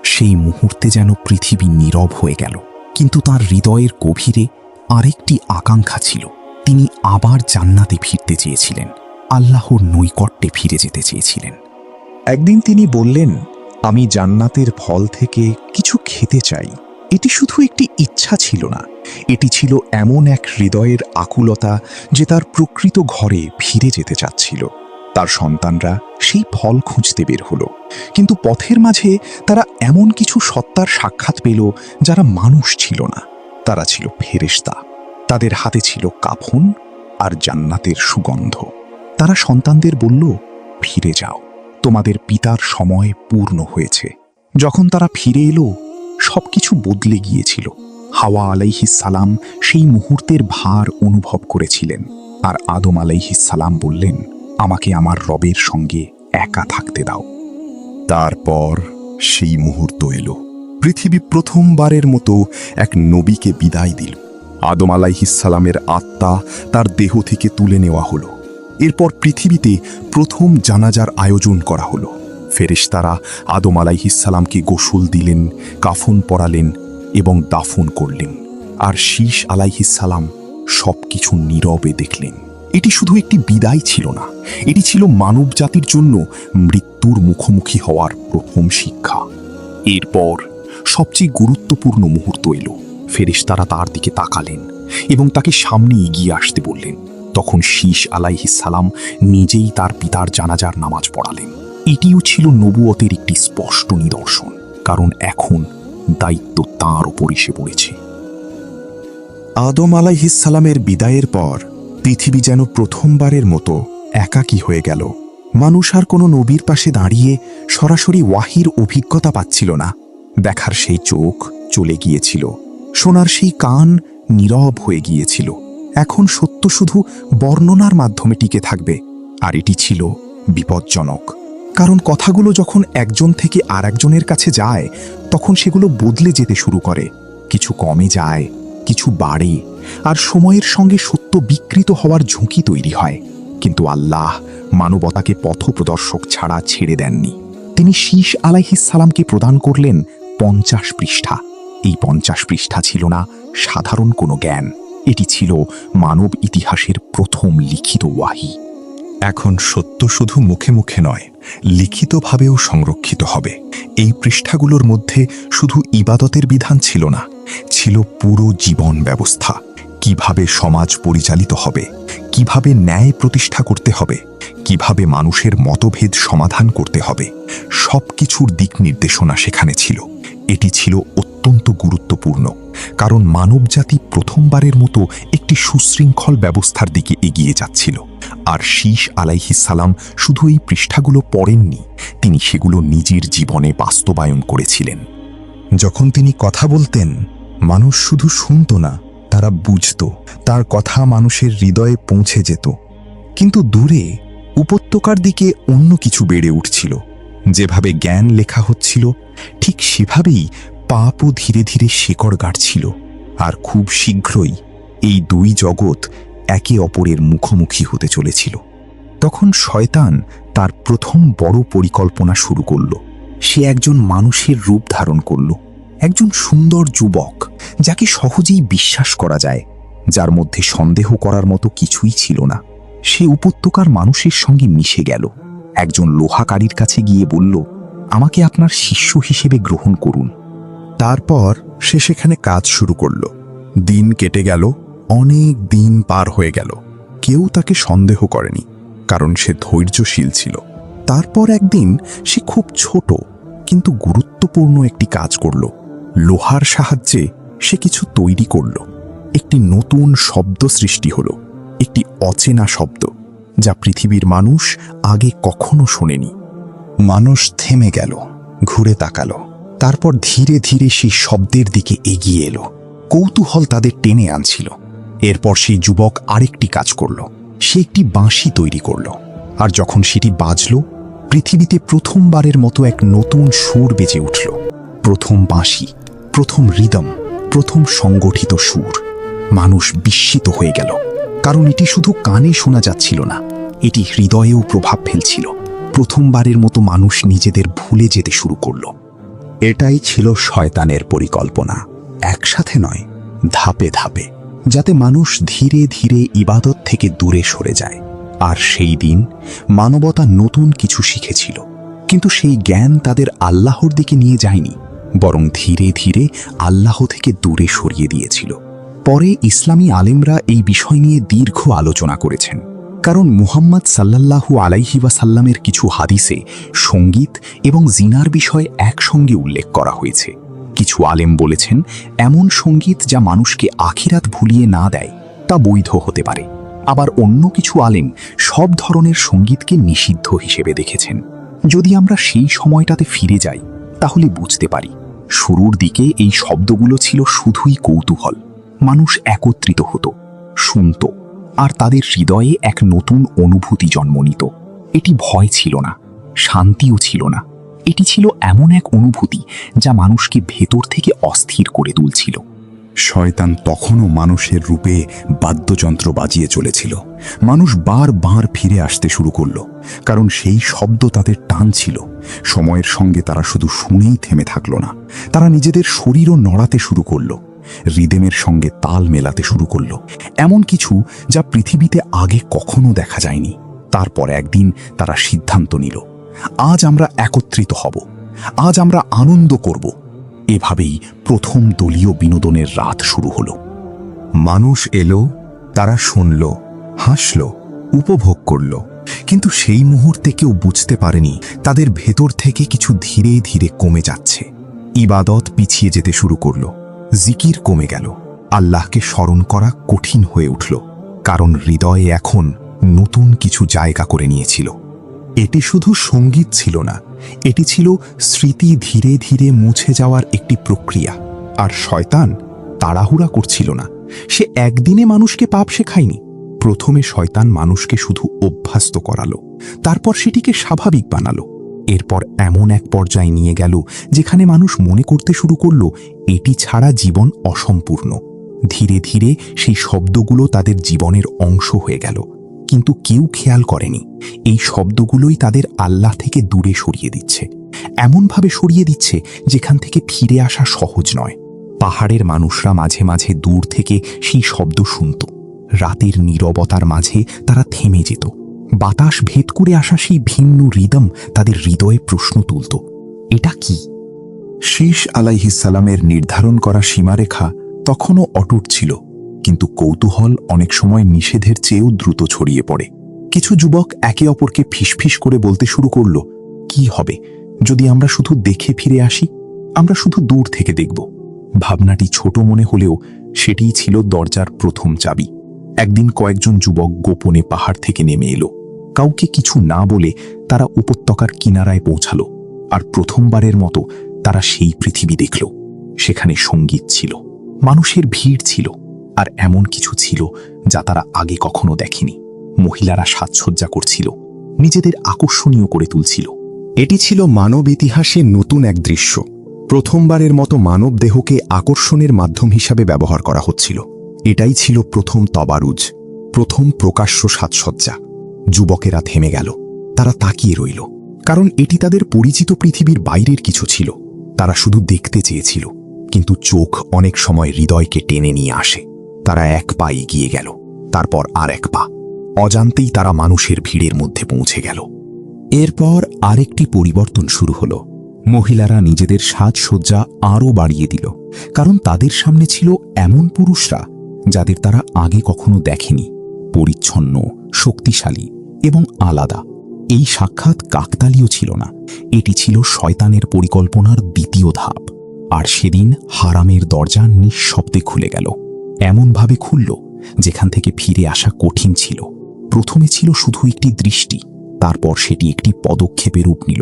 সেই মুহূর্তে যেন পৃথিবী নীরব হয়ে গেল, কিন্তু তার হৃদয়ের গভীরে আরেকটি আকাঙ্ক্ষা ছিল। তিনি আবার জান্নাতে ফিরতে চেয়েছিলেন, আল্লাহর নৈকট্যে ফিরে যেতে চেয়েছিলেন। একদিন তিনি বললেন, আমি জান্নাতের ফল থেকে কিছু খেতে চাই। এটি শুধু একটি ইচ্ছা ছিল না, এটি ছিল এমন এক হৃদয়ের আকুলতা যে তার প্রকৃত ঘরে ফিরে যেতে চাচ্ছিল। তার সন্তানরা সেই ফল খুঁজতে বের হলো, কিন্তু পথের মাঝে তারা এমন কিছু সত্তার সাক্ষাৎ পেল যারা মানুষ ছিল না, তারা ছিল ফেরেশতা। তাদের হাতে ছিল কাফন আর জান্নাতের সুগন্ধ। তারা সন্তানদের বলল, ফিরে যাও, তোমাদের পিতার সময় পূর্ণ হয়েছে। যখন তারা ফিরে এলো, সবকিছু বদলে গিয়েছিল। হাওয়া আলাইহিসসালাম সেই মুহূর্তের ভার অনুভব করেছিলেন, আর আদম আলাইহিসসালাম বললেন, আমাকে আমার রবের সঙ্গে একা থাকতে দাও। তারপর সেই মুহূর্ত এলো। পৃথিবী প্রথমবারের মতো এক নবীকে বিদায় দিল। আদম আলাইহিসসালামের আত্মা তার দেহ থেকে তুলে নেওয়া হলো। এরপর পৃথিবীতে প্রথম জানাজার আয়োজন করা হলো। ফেরেশতারা আদম আলাইহিসসালামকে গোসল দিলেন, কাফন পরালেন এবং দাফন করলেন, আর শীশ আলাইহিসসালাম সবকিছু নীরবে দেখলেন। এটি শুধু একটি বিদায় ছিল না, এটি ছিল মানব জাতির জন্য মৃত্যুর মুখোমুখি হওয়ার প্রথম শিক্ষা। এরপর সবচেয়ে গুরুত্বপূর্ণ মুহূর্ত এলো। ফেরেশতারা তার দিকে তাকালেন এবং তাকে সামনে এগিয়ে আসতে বললেন। তখন শীশ আলাইহিসসালাম নিজেই তার পিতার জানাজার নামাজ পড়ালেন। এটিও ছিল নবুয়তের একটি স্পষ্ট নিদর্শন, কারণ এখন দায়িত্ব তাঁর উপর এসে পড়েছে। আদম আলাইহিসসালামের বিদায়ের পর পৃথিবী যেন প্রথমবারের মতো একাকী হয়ে গেল। মানুষ আর কোনো নবীর পাশে দাঁড়িয়ে সরাসরি ওয়াহির অভিজ্ঞতা পাচ্ছিল না। দেখার সেই চোখ চলে গিয়েছিল, শোনার সেই কান নীরব হয়ে গিয়েছিল। এখন সত্য শুধু বর্ণনার মাধ্যমে টিকে থাকবে, আর এটি ছিল বিপজ্জনক। কারণ কথাগুলো যখন একজন থেকে আর একজনের কাছে যায়, তখন সেগুলো বদলে যেতে শুরু করে। কিছু কমে যায়, কিছু বাড়ে, আর সময়ের সঙ্গে সত্য বিকৃত হওয়ার ঝুঁকি তৈরি হয়। কিন্তু আল্লাহ মানবতাকে পথপ্রদর্শক ছাড়া ছেড়ে দেননি। তিনি শীশ আলাইহিসসালামকে প্রদান করলেন 50 পৃষ্ঠা। এই 50 পৃষ্ঠা ছিল না সাধারণ কোনো জ্ঞান, এটি ছিল মানব ইতিহাসের প্রথম লিখিত ওয়াহি। এখন সত্য শুধু মুখে মুখে নয়, লিখিতভাবেও সংরক্ষিত হবে। এই পৃষ্ঠাগুলোর মধ্যে শুধু ইবাদতের বিধান ছিল না, ছিল পুরো জীবন ব্যবস্থা। কিভাবে সমাজ পরিচালিত হবে, কিভাবে ন্যায় প্রতিষ্ঠা করতে হবে, কিভাবে মানুষের মতভেদ সমাধান করতে হবে, সবকিছুর দিক নির্দেশনা সেখানে ছিল। এটি ছিল অত্যন্ত গুরুত্বপূর্ণ, কারণ মানবজাতি প্রথমবারের মতো একটি সুশৃঙ্খল ব্যবস্থার দিকে এগিয়ে যাচ্ছিল। আর শীশ আলাইহিস সালাম শুধু এই পৃষ্ঠাগুলো পড়েননি, তিনি সেগুলো নিজের জীবনে বাস্তবায়ন করেছিলেন। যখন তিনি কথা বলতেন, মানুষ শুধু শুনত না, তারা বুঝত। তার কথা মানুষের হৃদয়ে পৌঁছে যেত। কিন্তু দূরে উপত্যকার দিকে অন্য কিছু বেড়ে উঠছিল। যেভাবে জ্ঞান লেখা হচ্ছিল, ঠিক সেভাবেই পাপও ধীরে ধীরে শেকড় গাড়ছিল। আর খুব শীঘ্রই এই দুই জগৎ একে অপরের মুখোমুখি হতে চলেছিল। তখন শয়তান তার প্রথম বড় পরিকল্পনা শুরু করল। সে একজন মানুষের রূপ ধারণ করল, একজন সুন্দর যুবক যাকে সহজেই বিশ্বাস করা যায়, যার মধ্যে সন্দেহ করার মতো কিছুই ছিল না। সে উপত্যকার মানুষের সঙ্গে মিশে গেল। একজন লোহাকারীর কাছে গিয়ে বলল, আমাকে আপনার শিষ্য হিসেবে গ্রহণ করুন। তারপর সে সেখানে কাজ শুরু করল। দিন কেটে গেল, অনেক দিন পার হয়ে গেল। কেউ তাকে সন্দেহ করেনি, কারণ সে ধৈর্যশীল ছিল। তারপর একদিন সে খুব ছোট কিন্তু গুরুত্বপূর্ণ একটি কাজ করল। লোহার সাহায্যে সে কিছু তৈরি করল। একটি নতুন শব্দ সৃষ্টি হলো, একটি অচেনা শব্দ যা পৃথিবীর মানুষ আগে কখনো শোনেনি। মানুষ থেমে গেল, ঘুরে তাকালো। তারপর ধীরে ধীরে সেই শব্দের দিকে এগিয়ে এলো। কৌতূহল তাদের টেনে আনছিল। এরপর সেই যুবক আরেকটি কাজ করল। সে একটি বাঁশি তৈরি করল। আর যখন সেটি বাজল, পৃথিবীতে প্রথমবারের মতো এক নতুন সুর বেজে উঠল। প্রথম বাঁশি, প্রথম রিদম, প্রথম সংগঠিত সুর। মানুষ বিস্মিত হয়ে গেল, কারণ এটি শুধু কানে শোনা যাচ্ছিল না, এটি হৃদয়েও প্রভাব ফেলছিল। প্রথমবারের মতো মানুষ নিজেদের ভুলে যেতে শুরু করল। এটাই ছিল শয়তানের পরিকল্পনা। একসাথে নয়, ধাপে ধাপে, যাতে মানুষ ধীরে ধীরে ইবাদত থেকে দূরে সরে যায়। আর সেই দিন মানবতা নতুন কিছু শিখেছিল, কিন্তু সেই জ্ঞান তাদের আল্লাহর দিকে নিয়ে যায়নি, বরং ধীরে ধীরে আল্লাহ থেকে দূরে সরিয়ে দিয়েছিল। পরে ইসলামী আলেমরা এই বিষয় নিয়ে দীর্ঘ আলোচনা করেছেন, কারণ মুহাম্মদ সাল্লাল্লাহু আলাইহি ওয়াসাল্লামের কিছু হাদিসে সঙ্গীত এবং জিনার বিষয় একসঙ্গে উল্লেখ করা হয়েছে। কিছু আলেম বলেছেন, এমন সঙ্গীত যা মানুষকে আখিরাত ভুলিয়ে না দেয় তা বৈধ হতে পারে। আবার অন্য কিছু আলেম সব ধরনের সঙ্গীতকে নিষিদ্ধ হিসেবে দেখেছেন। যদি আমরা সেই সময়টাতে ফিরে যাই, তাহলে বুঝতে পারি শুরুর দিকে এই শব্দগুলো ছিল শুধুই কৌতূহল। মানুষ একত্রিত হতো, শুনত, আর তাদের হৃদয়ে এক নতুন অনুভূতি জন্ম নিত। এটি ভয় ছিল না, শান্তিও ছিল না। এটি ছিল এমন এক অনুভূতি যা মানুষকে ভেতর থেকে অস্থির করে তুলছিল। শয়তান তখনও মানুষের রূপে বাদ্যযন্ত্র বাজিয়ে চলেছিল। মানুষ বারবার ফিরে আসতে শুরু করল, কারণ সেই শব্দ তাদের টানছিল। সময়ের সঙ্গে তারা শুধু শুনেই থেমে থাকল না, তারা নিজেদের শরীরও নড়াতে শুরু করল, রিদেমের সঙ্গে তাল মেলাতে শুরু করল। এমন কিছু যা পৃথিবীতে আগে কখনো দেখা যায়নি। তারপর একদিন তারা সিদ্ধান্ত নিল, আজ আমরা একত্রিত হব, আজ আমরা আনন্দ করব। এভাবেই প্রথম দলীয় বিনোদনের রাত শুরু হলো। মানুষ এলো, তারা শুনল, হাসল, উপভোগ করল, কিন্তু সেই মুহূর্তে কেউ বুঝতে পারেনি তাদের ভেতর থেকে কিছু ধীরে ধীরে কমে যাচ্ছে। ইবাদত পিছিয়ে যেতে শুরু করল, জিকির কমে গেল, আল্লাহকে স্মরণ করা কঠিন হয়ে উঠল, কারণ হৃদয়ে এখন নতুন কিছু জায়গা করে নিয়েছিল। এটি শুধু সঙ্গীত ছিল না, এটি ছিল স্মৃতি ধীরে ধীরে মুছে যাওয়ার একটি প্রক্রিয়া। আর শয়তান তাড়াহুড়া করছিল না, সে একদিনে মানুষকে পাপ শেখায়নি। প্রথমে শয়তান মানুষকে শুধু অভ্যস্ত করালো, তারপর সেটিকে স্বাভাবিক বানালো। এরপর এমন এক পর্যায়ে নিয়ে গেল যেখানে মানুষ মনে করতে শুরু করল এটি ছাড়া জীবন অসম্পূর্ণ। ধীরে ধীরে সেই শব্দগুলো তাদের জীবনের অংশ হয়ে গেল, কিন্তু কেউ খেয়াল করেনি এই শব্দগুলোই তাদের আল্লাহ থেকে দূরে সরিয়ে দিচ্ছে, এমনভাবে সরিয়ে দিচ্ছে যেখান থেকে ফিরে আসা সহজ নয়। পাহাড়ের মানুষরা মাঝে মাঝে দূর থেকে সেই শব্দ শুনত। রাতের নীরবতার মাঝে তারা থেমে যেত। বাতাস ভেদ করে আসা সেই ভিন্ন রিদম তাদের হৃদয়ে প্রশ্ন তুলত, এটা কি? শীশ আলাইহিসসালামের নির্ধারণ করা সীমারেখা তখনও অটুট ছিল, কিন্তু কৌতূহল অনেক সময় নিষেধের চেয়েও দ্রুত ছড়িয়ে পড়ে। কিছু যুবক একে অপরকে ফিসফিস করে বলতে শুরু করল, কি হবে যদি আমরা শুধু দেখে ফিরে আসি, আমরা শুধু দূর থেকে দেখব। ভাবনাটি ছোট মনে হলেও সেটিই ছিল দরজার প্রথম চাবি। একদিন কয়েকজন যুবক গোপনে পাহাড় থেকে নেমে এলো। কাউকে কিছু না বলে তারা উপত্যকার কিনারায় পৌঁছালো, আর প্রথমবারের মতো তারা সেই পৃথিবী দেখল। সেখানে সঙ্গীত ছিল, মানুষের ভিড় ছিল, আর এমন কিছু ছিল যা তারা আগে কখনো দেখেনি। মহিলারা সাজসজ্জা করছিল, নিজেদের আকর্ষণীয় করে তুলছিল। এটি ছিল মানব ইতিহাসে নতুন এক দৃশ্য। প্রথমবারের মতো মানব দেহকে আকর্ষণের মাধ্যম হিসাবে ব্যবহার করা হচ্ছিল। এটাই ছিল প্রথম তবারুজ, প্রথম প্রকাশ্য সাজসজ্জা। যুবকেরা থেমে গেল, তারা তাকিয়ে রইল, কারণ এটি তাদের পরিচিত পৃথিবীর বাইরের কিছু ছিল। তারা শুধু দেখতে চেয়েছিল, কিন্তু চোখ অনেক সময় হৃদয়কে টেনে নিয়ে আসে। তারা এক পা এগিয়ে গেল, তারপর আর এক পা। অজান্তেই তারা মানুষের ভিড়ের মধ্যে পৌঁছে গেল। এরপর আরেকটি পরিবর্তন শুরু হলো। মহিলারা নিজেদের সাজসজ্জা আরও বাড়িয়ে দিল, কারণ তাদের সামনে ছিল এমন পুরুষরা যাদের তারা আগে কখনো দেখেনি। পরিচ্ছন্ন, শক্তিশালী এবং আলাদা। এই সাক্ষাৎ কাকতালীয় ছিল না, এটি ছিল শয়তানের পরিকল্পনার দ্বিতীয় ধাপ। আর সেদিন হারামের দরজা নিঃশব্দে খুলে গেল, এমনভাবে খুলল যেখান থেকে ফিরে আসা কঠিন ছিল। প্রথমে ছিল শুধু একটি দৃষ্টি, তারপর সেটি একটি পদক্ষেপের রূপ নিল।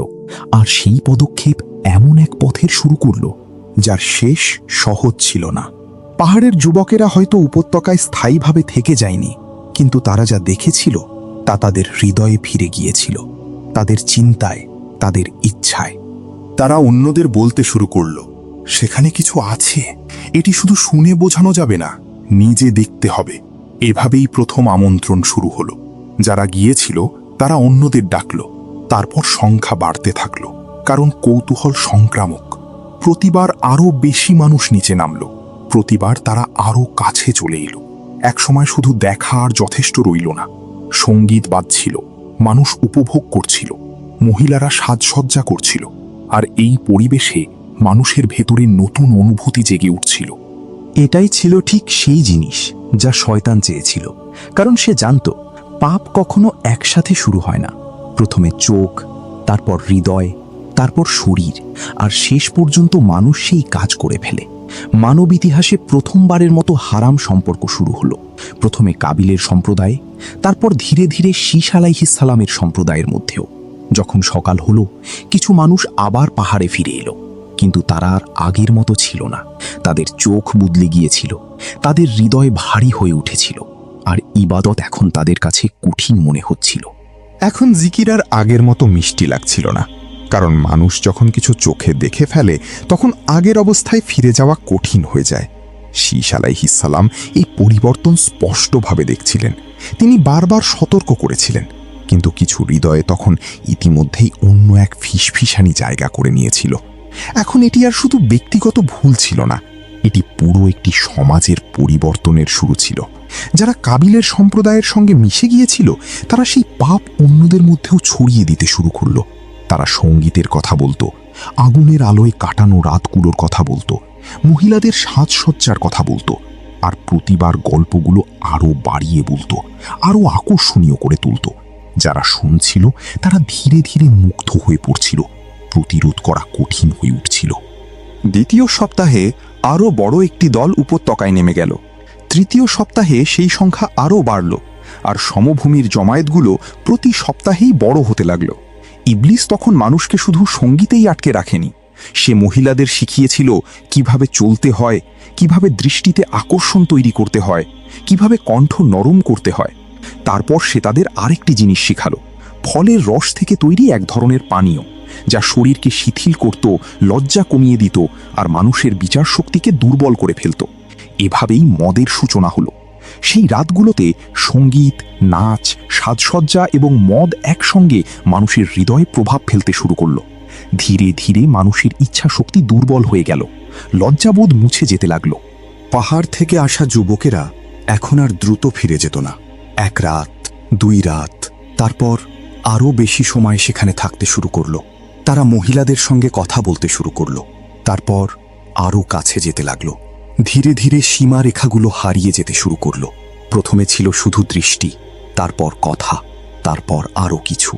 আর সেই পদক্ষেপ এমন এক পথের শুরু করল যার শেষ সহজ ছিল না। পাহাড়ের যুবকেরা হয়তো উপত্যকায় স্থায়ীভাবে থেকে যায়নি, কিন্তু তারা যা দেখেছিল তা তাদের হৃদয়ে ফিরে গিয়েছিল, তাদের চিন্তায়, তাদের ইচ্ছায়। তারা অন্যদের বলতে শুরু করল, সেখানে কিছু আছে, এটি শুধু শুনে বোঝানো যাবে না, নিজে দেখতে হবে। এভাবেই প্রথম আমন্ত্রণ শুরু হলো। যারা গিয়েছিল তারা অন্যদের ডাকল, তারপর সংখ্যা বাড়তে থাকল, কারণ কৌতূহল সংক্রামক। প্রতিবার আরও বেশি মানুষ নিচে নামল, প্রতিবার তারা আরও কাছে চলে এলো। একসময় শুধু দেখা আর যথেষ্ট রইল না, সঙ্গীত বাজছিল, মানুষ উপভোগ করছিল, মহিলারা সাজসজ্জা করছিল, আর এই পরিবেশে মানুষের ভেতরে নতুন অনুভূতি জেগে উঠছিল। এটাই ছিল ঠিক সেই জিনিস যা শয়তান চেয়েছিল, কারণ সে জানত পাপ কখনো একসাথে শুরু হয় না। প্রথমে চোখ, তারপর হৃদয়, তারপর শরীর, আর শেষ পর্যন্ত মানুষ সেই কাজ করে ফেলে। মানব ইতিহাসে প্রথমবারের মতো হারাম সম্পর্ক শুরু হলো। প্রথমে কাবিলের সম্প্রদায়, তারপর ধীরে ধীরে শীশ আলাইহিসসালামের সম্প্রদায়ের মধ্যেও। যখন সকাল হলো, কিছু মানুষ আবার পাহাড়ে ফিরে এলো, কিন্তু তারা আর আগের মতো ছিল না। তাদের চোখ বদলে গিয়েছিল, তাদের হৃদয় ভারী হয়ে উঠেছিল, আর ইবাদত এখন তাদের কাছে কঠিন মনে হচ্ছিল। এখন জিকির আর আগের মতো মিষ্টি লাগছিল না, কারণ মানুষ যখন কিছু চোখে দেখে ফেলে তখন আগের অবস্থায় ফিরে যাওয়া কঠিন হয়ে যায়। শীশ আলাইহিসসালাম এই পরিবর্তন স্পষ্টভাবে দেখছিলেন। তিনি বারবার সতর্ক করেছিলেন, কিন্তু কিছু হৃদয়ে তখন ইতিমধ্যেই অন্য এক ফিসফিসানি জায়গা করে নিয়েছিল। এখন এটি আর শুধু ব্যক্তিগত ভুল ছিল না, এটি পুরো একটি সমাজের পরিবর্তনের শুরু ছিল। যারা কাবিলের সম্প্রদায়ের সঙ্গে মিশে গিয়েছিল তারা সেই পাপ অন্যদের মধ্যেও ছড়িয়ে দিতে শুরু করলো। তারা সঙ্গীতের কথা বলতো, আগুনের আলোয় কাটানো রাতগুলোর কথা বলতো, মহিলাদের সাজসজ্জার কথা বলতো, আর প্রতিবার গল্পগুলো আরও বাড়িয়ে বলতো, আরও আকর্ষণীয় করে তুলতো। যারা শুনছিল তারা ধীরে ধীরে মুগ্ধ হয়ে পড়ছিল, প্রতিরোধ করা কঠিন হয়ে উঠছিল। দ্বিতীয় সপ্তাহে আরও বড় একটি দল উপত্যকায় নেমে গেল। তৃতীয় সপ্তাহে সেই সংখ্যা আরও বাড়ল, আর সমভূমির জমায়েতগুলো প্রতি সপ্তাহেই বড় হতে লাগল। ইবলিস তখন মানুষকে শুধু সঙ্গীতেই আটকে রাখেনি, সে মহিলাদের শিখিয়েছিল কিভাবে চলতে হয়, কিভাবে দৃষ্টিতে আকর্ষণ তৈরি করতে হয়, কিভাবে কণ্ঠ নরম করতে হয়। তারপর সে তাদের আরেকটি জিনিস শিখালো, ফলের রস থেকে তৈরি এক ধরনের পানীয়, যা শরীরকে শিথিল করত, লজ্জা কমিয়ে দিত, আর মানুষের বিচার শক্তিকে দুর্বল করে ফেলত। এভাবেই মদের সূচনা হলো। সেই রাতগুলোতে সঙ্গীত, নাচ, সাজসজ্জা এবং মদ একসঙ্গে মানুষের হৃদয়ে প্রভাব ফেলতে শুরু করলো। ধীরে ধীরে মানুষের ইচ্ছা শক্তি দুর্বল হয়ে গেল, লজ্জাবোধ মুছে যেতে লাগলো। পাহাড় থেকে আসা যুবকেরা এখন আর দ্রুত ফিরে যেত না। 1 রাত, 2 রাত, তারপর আরও বেশি সময় সেখানে থাকতে শুরু করলো। তারা মহিলাদের সঙ্গে কথা বলতে শুরু করলো। তারপর আরও কাছে যেতে লাগলো। ধীরে ধীরে সীমারেখাগুলো হারিয়ে যেতে শুরু করলো। প্রথমে ছিল শুধু দৃষ্টি, তারপর কথা, তারপর আরও কিছু।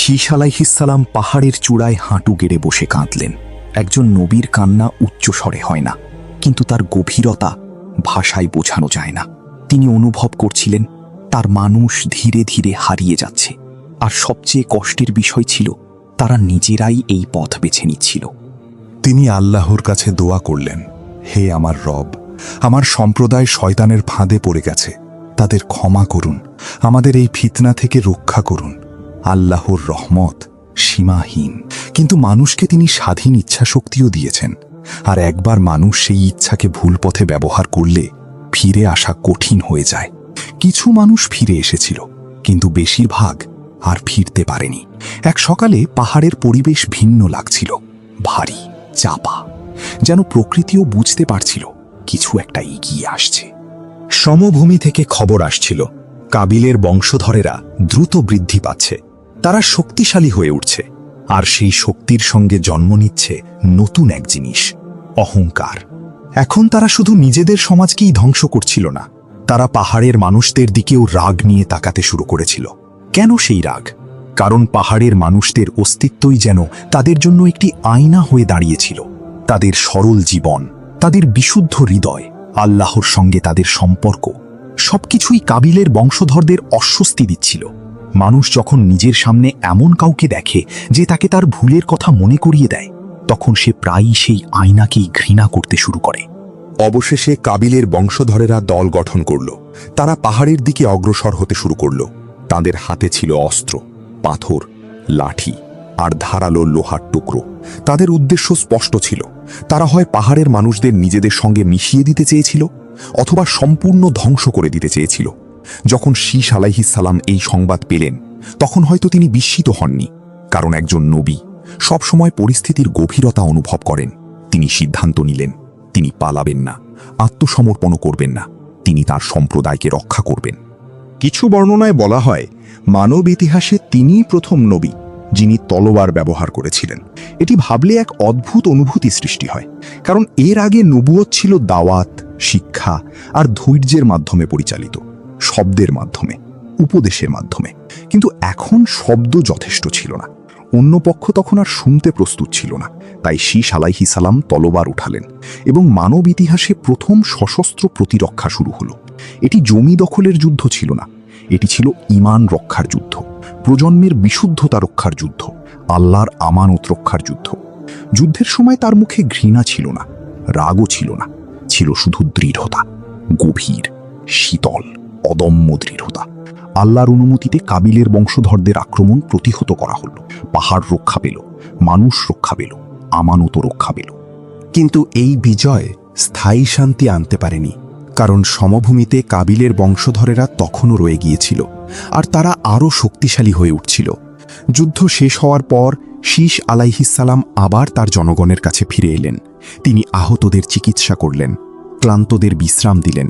শীশ আলাইহিসসালাম পাহাড়ের চূড়ায় হাঁটু গেড়ে বসে কাঁদলেন। একজন নবীর কান্না উচ্চস্বরে হয় না, কিন্তু তার গভীরতা ভাষায় বোঝানো যায় না। তিনি অনুভব করছিলেন তার মানুষ ধীরে ধীরে হারিয়ে যাচ্ছে, আর সবচেয়ে কষ্টের বিষয় ছিল তারা নিজেরাই এই পথ বেছে নিচ্ছিল। তিনি আল্লাহর কাছে দোয়া করলেন, হে আমার রব, আমার সম্প্রদায় শয়তানের ফাঁদে পড়ে গেছে, তাদের ক্ষমা করুন, আমাদের এই ফিতনা থেকে রক্ষা করুন। আল্লাহর রহমত সীমাহীন, কিন্তু মানুষকে তিনি স্বাধীন ইচ্ছাশক্তিও দিয়েছেন, আর একবার মানুষ সেই ইচ্ছাকে ভুল পথে ব্যবহার করলে ফিরে আসা কঠিন হয়ে যায়। কিছু মানুষ ফিরে এসেছিল, কিন্তু বেশিরভাগ আর ফিরতে পারেনি। এক সকালে পাহাড়ের পরিবেশ ভিন্ন লাগছিল, ভারী, চাপা, যেন প্রকৃতিও বুঝতে পারছিল কিছু একটা এগিয়ে আসছে। সমভূমি থেকে খবর আসছিল, কাবিলের বংশধরেরা দ্রুত বৃদ্ধি পাচ্ছে, তারা শক্তিশালী হয়ে উঠছে, আর সেই শক্তির সঙ্গে জন্ম নিচ্ছে নতুন এক জিনিস, অহংকার। এখন তারা শুধু নিজেদের সমাজকেই ধ্বংস করছিল না, তারা পাহাড়ের মানুষদের দিকেও রাগ নিয়ে তাকাতে শুরু করেছিল। কেন সেই রাগ? কারণ পাহাড়ের মানুষদের অস্তিত্বই যেন তাদের জন্য একটি আয়না হয়ে দাঁড়িয়েছিল। তাদের সরল জীবন, তাদের বিশুদ্ধ হৃদয়, আল্লাহর সঙ্গে তাদের সম্পর্ক, সবকিছুই কাবিলের বংশধরদের অস্বস্তি দিচ্ছিল। মানুষ যখন নিজের সামনে এমন কাউকে দেখে যে তাকে তার ভুলের কথা মনে করিয়ে দেয়, তখন সে প্রায়ই সেই আয়নাকেই ঘৃণা করতে শুরু করে। অবশেষে কাবিলের বংশধরেরা দল গঠন করল। তারা পাহাড়ের দিকে অগ্রসর হতে শুরু করল। তাদের হাতে ছিল অস্ত্র, পাথর, লাঠি আর ধারালো লোহার টুকরো। তাদের উদ্দেশ্য স্পষ্ট ছিল, তারা হয় পাহাড়ের মানুষদের নিজেদের সঙ্গে মিশিয়ে দিতে চেয়েছিল, অথবা সম্পূর্ণ ধ্বংস করে দিতে চেয়েছিল। যখন শীশ আলাইহিসসালাম এই সংবাদ পেলেন, তখন হয়তো তিনি বিস্মিত হননি, কারণ একজন নবী সবসময় পরিস্থিতির গভীরতা অনুভব করেন। তিনি সিদ্ধান্ত নিলেন, তিনি পালাবেন না, আত্মসমর্পণও করবেন না, তিনি তার সম্প্রদায়কে রক্ষা করবেন। কিছু বর্ণনায় বলা হয়, মানব ইতিহাসে তিনিই প্রথম নবী যিনি তলোয়ার ব্যবহার করেছিলেন। এটি ভাবলে এক অদ্ভুত অনুভূতি সৃষ্টি হয়, কারণ এর আগে নবুয়ত ছিল দাওয়াত, শিক্ষা আর ধৈর্যের মাধ্যমে পরিচালিত, শব্দের মাধ্যমে, উপদেশের মাধ্যমে। কিন্তু এখন শব্দ যথেষ্ট ছিল না, অন্য পক্ষ তখন আর শুনতে প্রস্তুত ছিল না। তাই শীশ আলাইহিসসালাম তলোয়ার উঠালেন এবং মানব ইতিহাসে প্রথম সশস্ত্র প্রতিরক্ষা শুরু হলো। এটি জমি দখলের যুদ্ধ ছিল না, এটি ছিল ঈমান রক্ষার যুদ্ধ, প্রজন্মের বিশুদ্ধতা রক্ষার যুদ্ধ, আল্লাহর আমানত রক্ষার যুদ্ধ। যুদ্ধের সময় তার মুখে ঘৃণা ছিল না, রাগও ছিল না, ছিল শুধু দৃঢ়তা, গভীর, শীতল, অদম্য দৃঢ়তা। আল্লাহর অনুমতিতে কাবিলের বংশধরদের আক্রমণ প্রতিহত করা হল। পাহাড় রক্ষা পেল, মানুষ রক্ষা পেল, আমানত রক্ষা পেল। কিন্তু এই বিজয় স্থায়ী শান্তি আনতে পারেনি, কারণ সমভূমিতে কাবিলের বংশধরেরা তখনও রয়ে গিয়েছিল, আর তারা আরও শক্তিশালী হয়ে উঠছিল। যুদ্ধ শেষ হওয়ার পর শীশ আলাইহিসসালাম আবার তার জনগণের কাছে ফিরে এলেন। তিনি আহতদের চিকিৎসা করলেন, ক্লান্তদের বিশ্রাম দিলেন,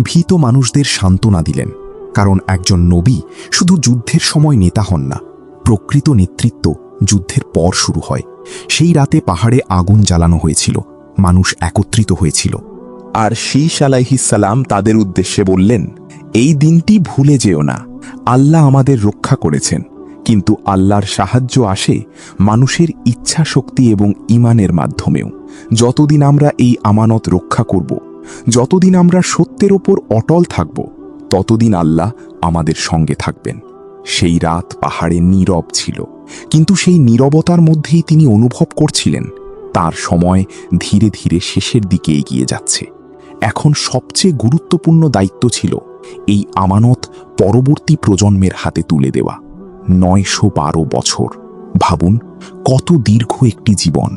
ভীত মানুষদের সান্ত্বনা দিলেন। কারণ একজন নবী শুধু যুদ্ধের সময় নেতা হন না, প্রকৃত নেতৃত্ব যুদ্ধের পর শুরু হয়। সেই রাতে পাহাড়ে আগুন জ্বালানো হয়েছিল, মানুষ একত্রিত হয়েছিল। আর শীশ আলাইহিসসালাম তাদের উদ্দেশ্যে বললেন, এই দিনটি ভুলে যেও না, আল্লাহ আমাদের রক্ষা করেছেন, কিন্তু আল্লাহর সাহায্য আসে মানুষের ইচ্ছা শক্তি এবং ঈমানের মাধ্যমেও। যতদিন আমরা এই আমানত রক্ষা করব, যতদিন আমরা সত্যের ওপর অটল থাকব, ততদিন আল্লাহ আমাদের সঙ্গে থাকবেন। সেই রাত পাহাড়ে নীরব ছিল, কিন্তু সেই নীরবতার মধ্যেই তিনি অনুভব করছিলেন তার সময় ধীরে ধীরে শেষের দিকে এগিয়ে যাচ্ছে। এখন সবচেয়ে গুরুত্বপূর্ণ দায়িত্ব ছিল এই আমানত পরবর্তী প্রজন্মের হাতে তুলে দেওয়া। 912 বছর, ভাবুন কত দীর্ঘ একটি জীবন।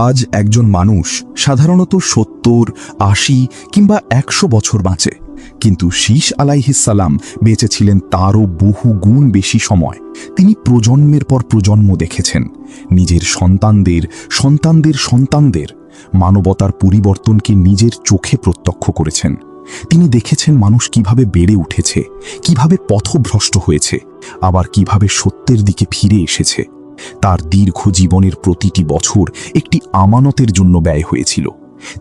আজ একজন মানুষ সাধারণত 70, 80 কিংবা 100 বছর বাঁচে, কিন্তু শীশ আলাইহিসসালাম বেঁচেছিলেন তারও বহু গুণ বেশি সময়। তিনি প্রজন্মের পর প্রজন্ম দেখেছেন, নিজের সন্তানদের সন্তানদের সন্তানদের মানবতার পরিবর্তনকে নিজের চোখে প্রত্যক্ষ করেছেন। তিনি দেখেছেন মানুষ কিভাবে বেড়ে উঠেছে, কিভাবে পথভ্রষ্ট হয়েছে, আবার কিভাবে সত্যের দিকে ফিরে এসেছে। তার দীর্ঘ জীবনের প্রতিটি বছর একটি আমানতের জন্য ব্যয় হয়েছিল।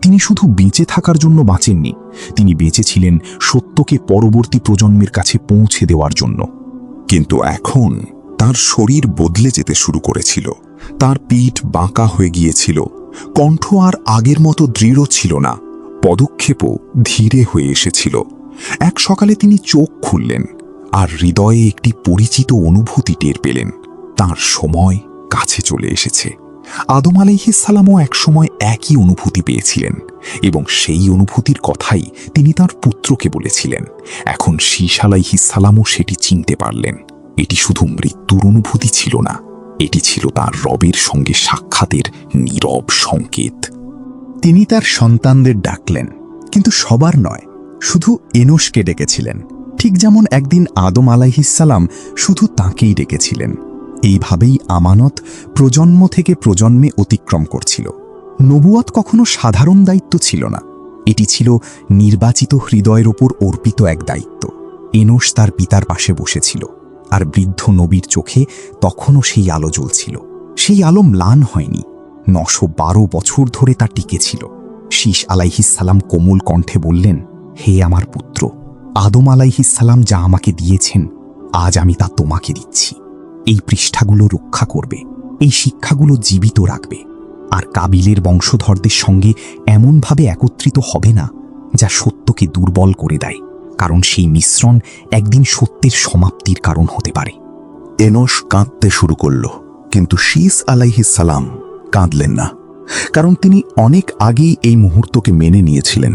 তিনি শুধু বেঁচে থাকার জন্য বাঁচেননি, তিনি বেঁচেছিলেন সত্যকে পরবর্তী প্রজন্মের কাছে পৌঁছে দেওয়ার জন্য। কিন্তু এখন তার শরীর বদলে যেতে শুরু করেছিল। তার পিঠ বাঁকা হয়ে গিয়েছিল, কণ্ঠ আর আগের মতো দৃঢ় ছিল না, পদক্ষেপও ধীরে হয়ে এসেছিল। এক সকালে তিনি চোখ খুললেন আর হৃদয়ে একটি পরিচিত অনুভূতি টের পেলেন। তার সময় কাছে চলে এসেছে। আদম আলাইহিস সালামও একসময় একই অনুভূতি পেয়েছিলেন এবং সেই অনুভূতির কথাই তিনি তার পুত্রকে বলেছিলেন। এখন শীশ আলাইহিস সালামও সেটি চিনতে পারলেন। এটি শুধু মৃত্যুর অনুভূতি ছিল না, এটি ছিল তার রবের সঙ্গে সাক্ষাতের নীরব সংকেত। তিনি তার সন্তানদের ডাকলেন, কিন্তু সবার নয়, শুধু এনোশকে ডেকেছিলেন, ঠিক যেমন একদিন আদম আলাইহিসসালাম শুধু তাঁকেই ডেকেছিলেন। এইভাবেই আমানত প্রজন্ম থেকে প্রজন্মে অতিক্রম করছিল। নবুয়ত কখনো সাধারণ দায়িত্ব ছিল না, এটি ছিল নির্বাচিত হৃদয়ের ওপর অর্পিত এক দায়িত্ব। এনোশ তার পিতার পাশে বসেছিল, আর বৃদ্ধ নবীর চোখে তখনও সেই আলো জ্বলছিল। সেই আলো ম্লান হয়নি, 912 বছর ধরে তা টিকেছিল। শীশ আলাইহিসসালাম কোমল কণ্ঠে বললেন, হে আমার পুত্র, আদম আলাইহিসসালাম যা আমাকে দিয়েছেন, আজ আমি তা তোমাকে দিচ্ছি। এই পৃষ্ঠাগুলো রক্ষা করবে, এই শিক্ষাগুলো জীবিত রাখবে, আর কাবিলের বংশধরদের সঙ্গে এমনভাবে একত্রিত হবে না যা সত্যকে দুর্বল করে দেয়, কারণ সেই মিশ্রণ একদিন সত্যের সমাপ্তির কারণ হতে পারে। এনোশ কাঁদতে শুরু করল, কিন্তু শীশ আলাইহিস সালাম কাঁদলেন না, কারণ তিনি অনেক আগেই এই মুহূর্তকে মেনে নিয়েছিলেন।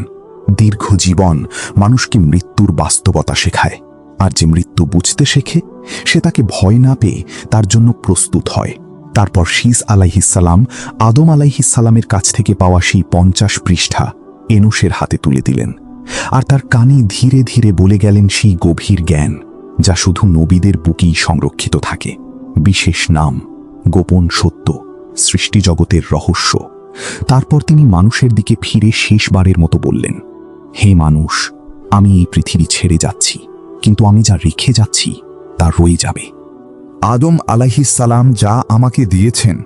দীর্ঘ জীবন মানুষকে মৃত্যুর বাস্তবতা শেখায়, আর যে মৃত্যু বুঝতে শেখে সে তাকে ভয় না পেয়ে তার জন্য প্রস্তুত হয়। তারপর শীশ আলাইহিস সালাম আদম আলাইহিস সালামের কাছ থেকে পাওয়া সেই 50 পৃষ্ঠা এনোশের হাতে তুলে দিলেন, আর তার কানে ধীরে ধীরে বলে গেলেন সেই গভীর জ্ঞান যা শুধু নবীদের বুকেই সংরক্ষিত থাকে। বিশেষ নাম, গোপন সত্য, সৃষ্টি জগতের রহস্য। তারপর তিনি মানুষের দিকে ফিরে শেষবারের মতো বললেন, হে মানুষ, আমি এই পৃথিবী ছেড়ে যাচ্ছি, কিন্তু আমি যা রেখে যাচ্ছি তা রয়ে যাবে। আদম আলাইহিস সালাম যা আমাকে দিয়েছেন,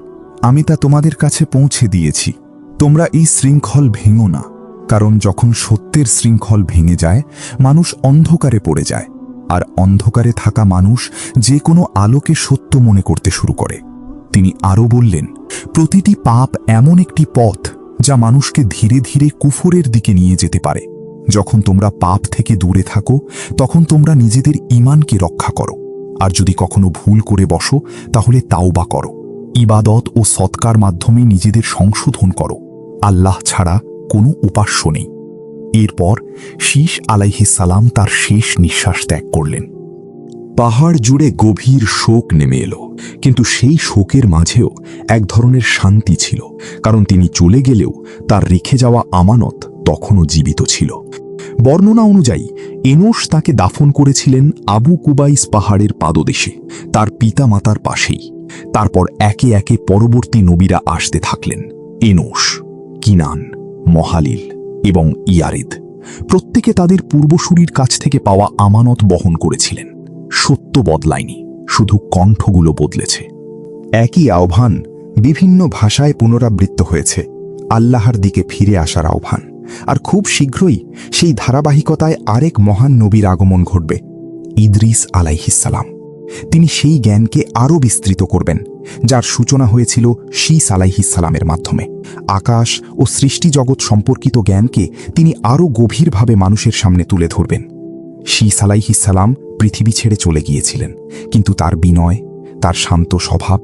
আমি তা তোমাদের কাছে পৌঁছে দিয়েছি। তোমরা এই শৃঙ্খল ভেঙো না, কারণ যখন সত্যের শৃঙ্খল ভেঙে যায়, মানুষ অন্ধকারে পড়ে যায়, আর অন্ধকারে থাকা মানুষ যে কোনো আলোকে সত্য মনে করতে শুরু করে। তিনি আরও বললেন, প্রতিটি পাপ এমন একটি পথ যা মানুষকে ধীরে ধীরে কুফরের দিকে নিয়ে যেতে পারে। যখন তোমরা পাপ থেকে দূরে থাকো, তখন তোমরা নিজেদের ঈমানকে রক্ষা করো, আর যদি কখনো ভুল করে বসো তাহলে তাওবা করো। ইবাদত ও সৎকার মাধ্যমে নিজেদের সংশোধন করো। আল্লাহ ছাড়া কোনো উপাস্য নেই। এরপর শীশ আলাইহিস সালাম তার শেষ নিঃশ্বাস ত্যাগ করলেন। পাহাড় জুড়ে গভীর শোক নেমে এলো, কিন্তু সেই শোকের মাঝেও এক ধরনের শান্তি ছিল, কারণ তিনি চলে গেলেও তার রেখে যাওয়া আমানত তখনও জীবিত ছিল। বর্ণনা অনুযায়ী এনোশ তাকে দাফন করেছিলেন আবু কুবাইস পাহাড়ের পাদদেশে, তার পিতা মাতার পাশেই। তারপর একে একে পরবর্তী নবীরা আসতে থাকলেন। এনোশ, কিনান, মহালিল এবং ইয়ারেদ প্রত্যেকে তাদের পূর্বসূরির কাছ থেকে পাওয়া আমানত বহন করেছিলেন। সত্য বদলায়নি, শুধু কণ্ঠগুলো বদলেছে। একই আহ্বান বিভিন্ন ভাষায় পুনরাবৃত্ত হয়েছে, আল্লাহর দিকে ফিরে আসার আহ্বান। আর খুব শীঘ্রই সেই ধারাবাহিকতায় আরেক মহান নবীর আগমন ঘটবে, ইদ্রিস আলাইহিস সালাম। তিনি সেই জ্ঞানকে আরও বিস্তৃত করবেন, যার সূচনা হয়েছিল শীশ আলাইহিস সালামের মাধ্যমে। আকাশ ও সৃষ্টি জগৎ সম্পর্কিত জ্ঞানকে তিনি আরও গভীরভাবে মানুষের সামনে তুলে ধরবেন। শীশ আলাইহিস সালাম পৃথিবী ছেড়ে চলে গিয়েছিলেন, কিন্তু তার বিনয়, তার শান্ত স্বভাব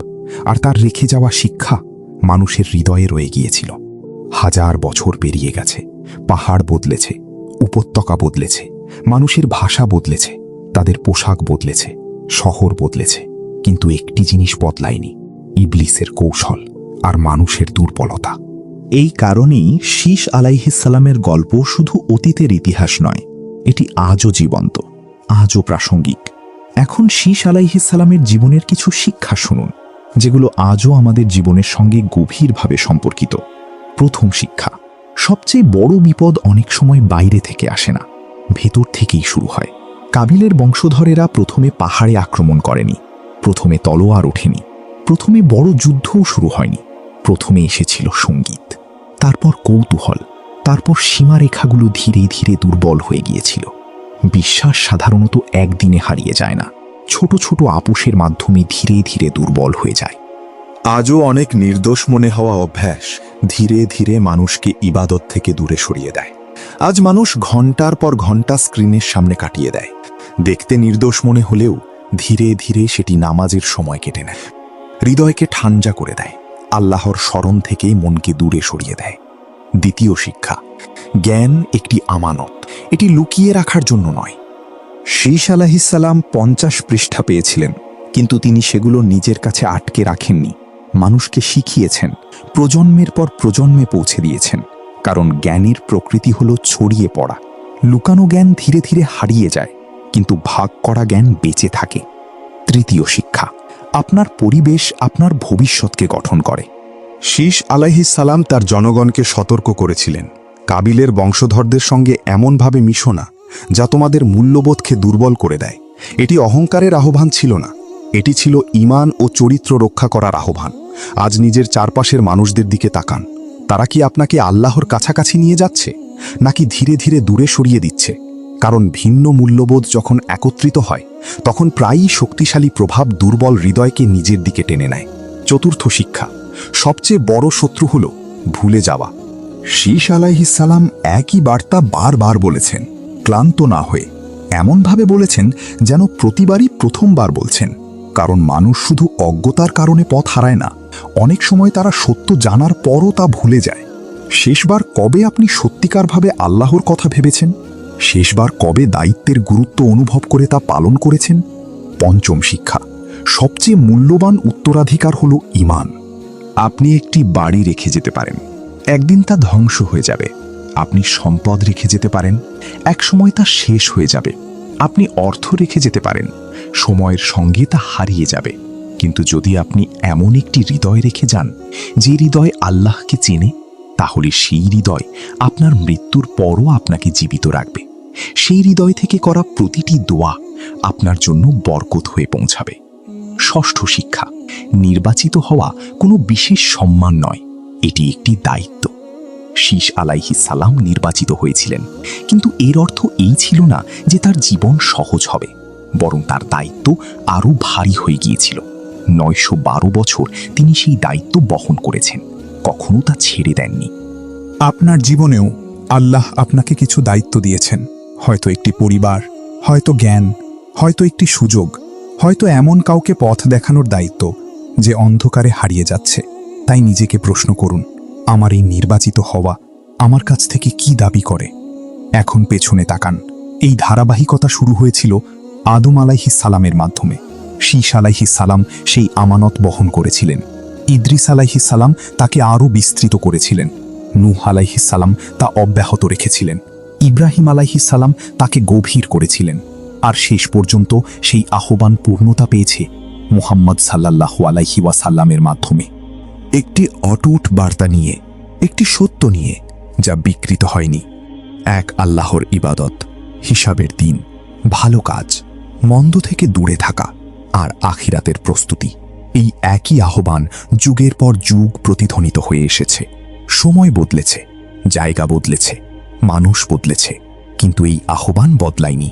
আর তার রেখে যাওয়া শিক্ষা মানুষের হৃদয়ে রয়ে গিয়েছিল। 1000 বছর পেরিয়ে গেছে, পাহাড় বদলেছে, উপত্যকা বদলেছে, মানুষের ভাষা বদলেছে, তাদের পোশাক বদলেছে, শহর বদলেছে, কিন্তু একটি জিনিস বদলায়নি, ইবলিসের কৌশল আর মানুষের দুর্বলতা। এই কারণেই শীশ আলাইহিস সালামের গল্প শুধু অতীতের ইতিহাস নয়, এটি আজও জীবন্ত, আজও প্রাসঙ্গিক। এখন শীশ আলাইহিস সালামের জীবনের কিছু শিক্ষা শুনুন, যেগুলো আজও আমাদের জীবনের সঙ্গে গভীরভাবে সম্পর্কিত। প্রথম শিক্ষা, সবচেয়ে বড় বিপদ অনেক সময় বাইরে থেকে আসে না, ভেতর থেকেই শুরু হয়। কাবিলের বংশধরেরা প্রথমে পাহাড়ে আক্রমণ করেনি, প্রথমে তলোয়ার ওঠেনি, প্রথমে বড় যুদ্ধও শুরু হয়নি। প্রথমে এসেছিল সঙ্গীত, তারপর কৌতূহল, তারপর সীমারেখাগুলো ধীরে ধীরে দুর্বল হয়ে গিয়েছিল। বিশ্বাস সাধারণত একদিনে হারিয়ে যায় না, ছোট ছোট আপোষের মাধ্যমে ধীরে ধীরে দুর্বল হয়ে যায়। আজও অনেক নির্দোষ মনে হওয়া অভ্যাস ধীরে ধীরে মানুষকে ইবাদত থেকে দূরে সরিয়ে দেয়। আজ মানুষ ঘন্টার পর ঘন্টা স্ক্রিনের সামনে কাটিয়ে দেয়। দেখতে নির্দোষ মনে হলেও ধীরে ধীরে সেটি নামাজের সময় কেটে নেয়, হৃদয়কে ঠান্ডা করে দেয়, আল্লাহর স্মরণ থেকে মনকে দূরে সরিয়ে দেয়। দ্বিতীয় শিক্ষা, জ্ঞান একটি আমানত, এটি লুকিয়ে রাখার জন্য নয়। শীশ আলাইহিসসালাম 50 পৃষ্ঠা পেয়েছিলেন, কিন্তু তিনি সেগুলো নিজের কাছে আটকে রাখেননি। মানুষকে শিখিয়েছেন, প্রজন্মের পর প্রজন্মে পৌঁছে দিয়েছেন। কারণ জ্ঞানের প্রকৃতি হল ছড়িয়ে পড়া। লুকানো জ্ঞান ধীরে ধীরে হারিয়ে যায়, কিন্তু ভাগ করা জ্ঞান বেঁচে থাকে। তৃতীয় শিক্ষা, আপনার পরিবেশ আপনার ভবিষ্যৎকে গঠন করে। শীশ আলাইহিসসালাম তার জনগণকে সতর্ক করেছিলেন, কাবিলের বংশধরদের সঙ্গে এমনভাবে মিশো না যা তোমাদের মূল্যবোধকে দুর্বল করে দেয়। এটি অহংকারের আহ্বান ছিল না, এটি ছিল ঈমান ও চরিত্র রক্ষা করার আহ্বান। আজ নিজের চারপাশের মানুষদের দিকে তাকান, তারা কি আপনাকে আল্লাহর কাছাকাছি নিয়ে যাচ্ছে, নাকি ধীরে ধীরে দূরে সরিয়ে দিচ্ছে? কারণ ভিন্ন মূল্যবোধ যখন একত্রিত হয়, তখন প্রায়ই শক্তিশালী প্রভাব দুর্বল হৃদয়কে নিজের দিকে টেনে নেয়। চতুর্থ শিক্ষা, সবচেয়ে বড় শত্রু হল ভুলে যাওয়া। শীশ আলাইহিসসালাম একই বার্তা বারবার বলেছেন, ক্লান্ত না হয়ে। এমনভাবে বলেছেন যেন প্রতিবারই প্রথমবার বলছেন। কারণ মানুষ শুধু অজ্ঞতার কারণে পথ হারায় না, অনেক সময় তারা সত্য জানার পরও তা ভুলে যায়। শেষবার কবে আপনি সত্যিকারভাবে আল্লাহর কথা ভেবেছেন? শেষবার কবে দায়িত্বের গুরুত্ব অনুভব করে তা পালন করেছেন? পঞ্চম শিক্ষা, সবচেয়ে মূল্যবান উত্তরাধিকার হল ঈমান। আপনি একটি বাড়ি রেখে যেতে পারেন, একদিন তা ধ্বংস হয়ে যাবে। আপনি সম্পদ রেখে যেতে পারেন, একসময় তা শেষ হয়ে যাবে। আপনি অর্থ রেখে যেতে পারেন, সময়ের সঙ্গে তা হারিয়ে যাবে। কিন্তু যদি আপনি এমন একটি হৃদয় রেখে যান যে হৃদয় আল্লাহকে চেনে, তাহলে সেই হৃদয় আপনার মৃত্যুর পরও আপনাকে জীবিত রাখবে। সেই হৃদয় থেকে করা প্রতিটি দোয়া আপনার জন্য বরকত হয়ে পৌঁছাবে। ষষ্ঠ শিক্ষা, নির্বাচিত হওয়া কোনো বিশেষ সম্মান নয়, এটি একটি দায়িত্ব। শীশ আলাইহিসসালাম নির্বাচিত হয়েছিলেন, কিন্তু এর অর্থ এই ছিল না যে তার জীবন সহজ হবে, বরং তার দায়িত্ব আরও ভারী হয়ে গিয়েছিল। 912 বছর তিনি সেই দায়িত্ব বহন করেছেন, কখনো তা ছেড়ে দেননি। আপনার জীবনেও আল্লাহ আপনাকে কিছু দায়িত্ব দিয়েছেন, হয়তো একটি পরিবার, হয়তো জ্ঞান, হয়তো একটি সুযোগ, হয়তো এমন কাউকে পথ দেখানোর দায়িত্ব যে অন্ধকারে হারিয়ে যাচ্ছে। তাই নিজেকে প্রশ্ন করুন, আমার এই নির্বাচিত হওয়া আমার কাছ থেকে কি দাবি করে? এখন পেছনে তাকান। এই ধারাবাহিকতা শুরু হয়েছিল আদম আলাইহিসসালামের মাধ্যমে। শীশ আলাইহিসসালাম সেই আমানত বহন করেছিলেন। ইদ্রিস আলাইহিসসালাম তাকে আরও বিস্তৃত করেছিলেন। নূহ আলাইহিসসালাম তা অব্যাহত রেখেছিলেন। ইব্রাহিম আলাইহিসসালাম তাকে গভীর করেছিলেন। আর শেষ পর্যন্ত সেই আহ্বান পূর্ণতা পেয়েছে মুহাম্মদ সাল্লাল্লাহু আলাইহি ওয়াসাল্লামের মাধ্যমে। একটি অটুট বার্তা নিয়ে, একটি সত্য নিয়ে যা বিকৃত হয়নি। এক আল্লাহর ইবাদত, হিসাবের দিন, ভালো কাজ, মন্দ থেকে দূরে থাকা আর আখিরাতের প্রস্তুতি। এই একই আহ্বান যুগের পর যুগ প্রতিধ্বনিত হয়ে এসেছে। সময় বদলেছে, জায়গা বদলেছে, মানুষ বদলেছে, কিন্তু এই আহ্বান বদলায়নি।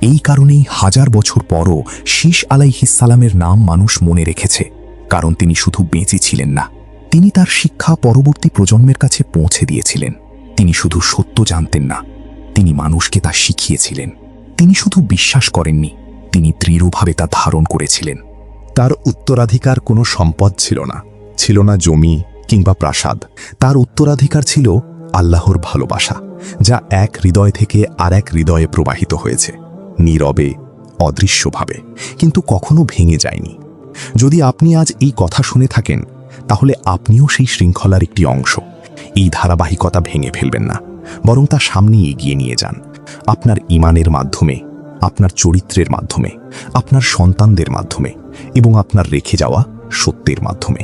এই কারণেই 1000 বছর পরও শীশ আলাইহিসসালামের নাম মানুষ মনে রেখেছে। কারণ তিনি শুধু বেঁচে ছিলেন না, তিনি তার শিক্ষা পরবর্তী প্রজন্মের কাছে পৌঁছে দিয়েছিলেন। তিনি শুধু সত্য জানতেন না, তিনি মানুষকে তা শিখিয়েছিলেন। তিনি শুধু বিশ্বাস করেননি, তিনি দৃঢ়ভাবে তা ধারণ করেছিলেন। তার উত্তরাধিকার কোনো সম্পদ ছিল না, ছিল না জমি কিংবা প্রাসাদ। তার উত্তরাধিকার ছিল আল্লাহর ভালোবাসা, যা এক হৃদয় থেকে আর এক হৃদয়ে প্রবাহিত হয়েছে, নীরবে, অদৃশ্যভাবে, কিন্তু কখনো ভেঙে যায়নি। যদি আপনি আজ এই কথা শুনে থাকেন, তাহলে আপনিও সেই শৃঙ্খলার একটি অংশ। এই ধারাবাহিকতা ভেঙে ফেলবেন না, বরং তা সামনে এগিয়ে নিয়ে যান। আপনার ঈমানের মাধ্যমে, আপনার চরিত্রের মাধ্যমে, আপনার সন্তানদের মাধ্যমে এবং আপনার রেখে যাওয়া সত্যের মাধ্যমে।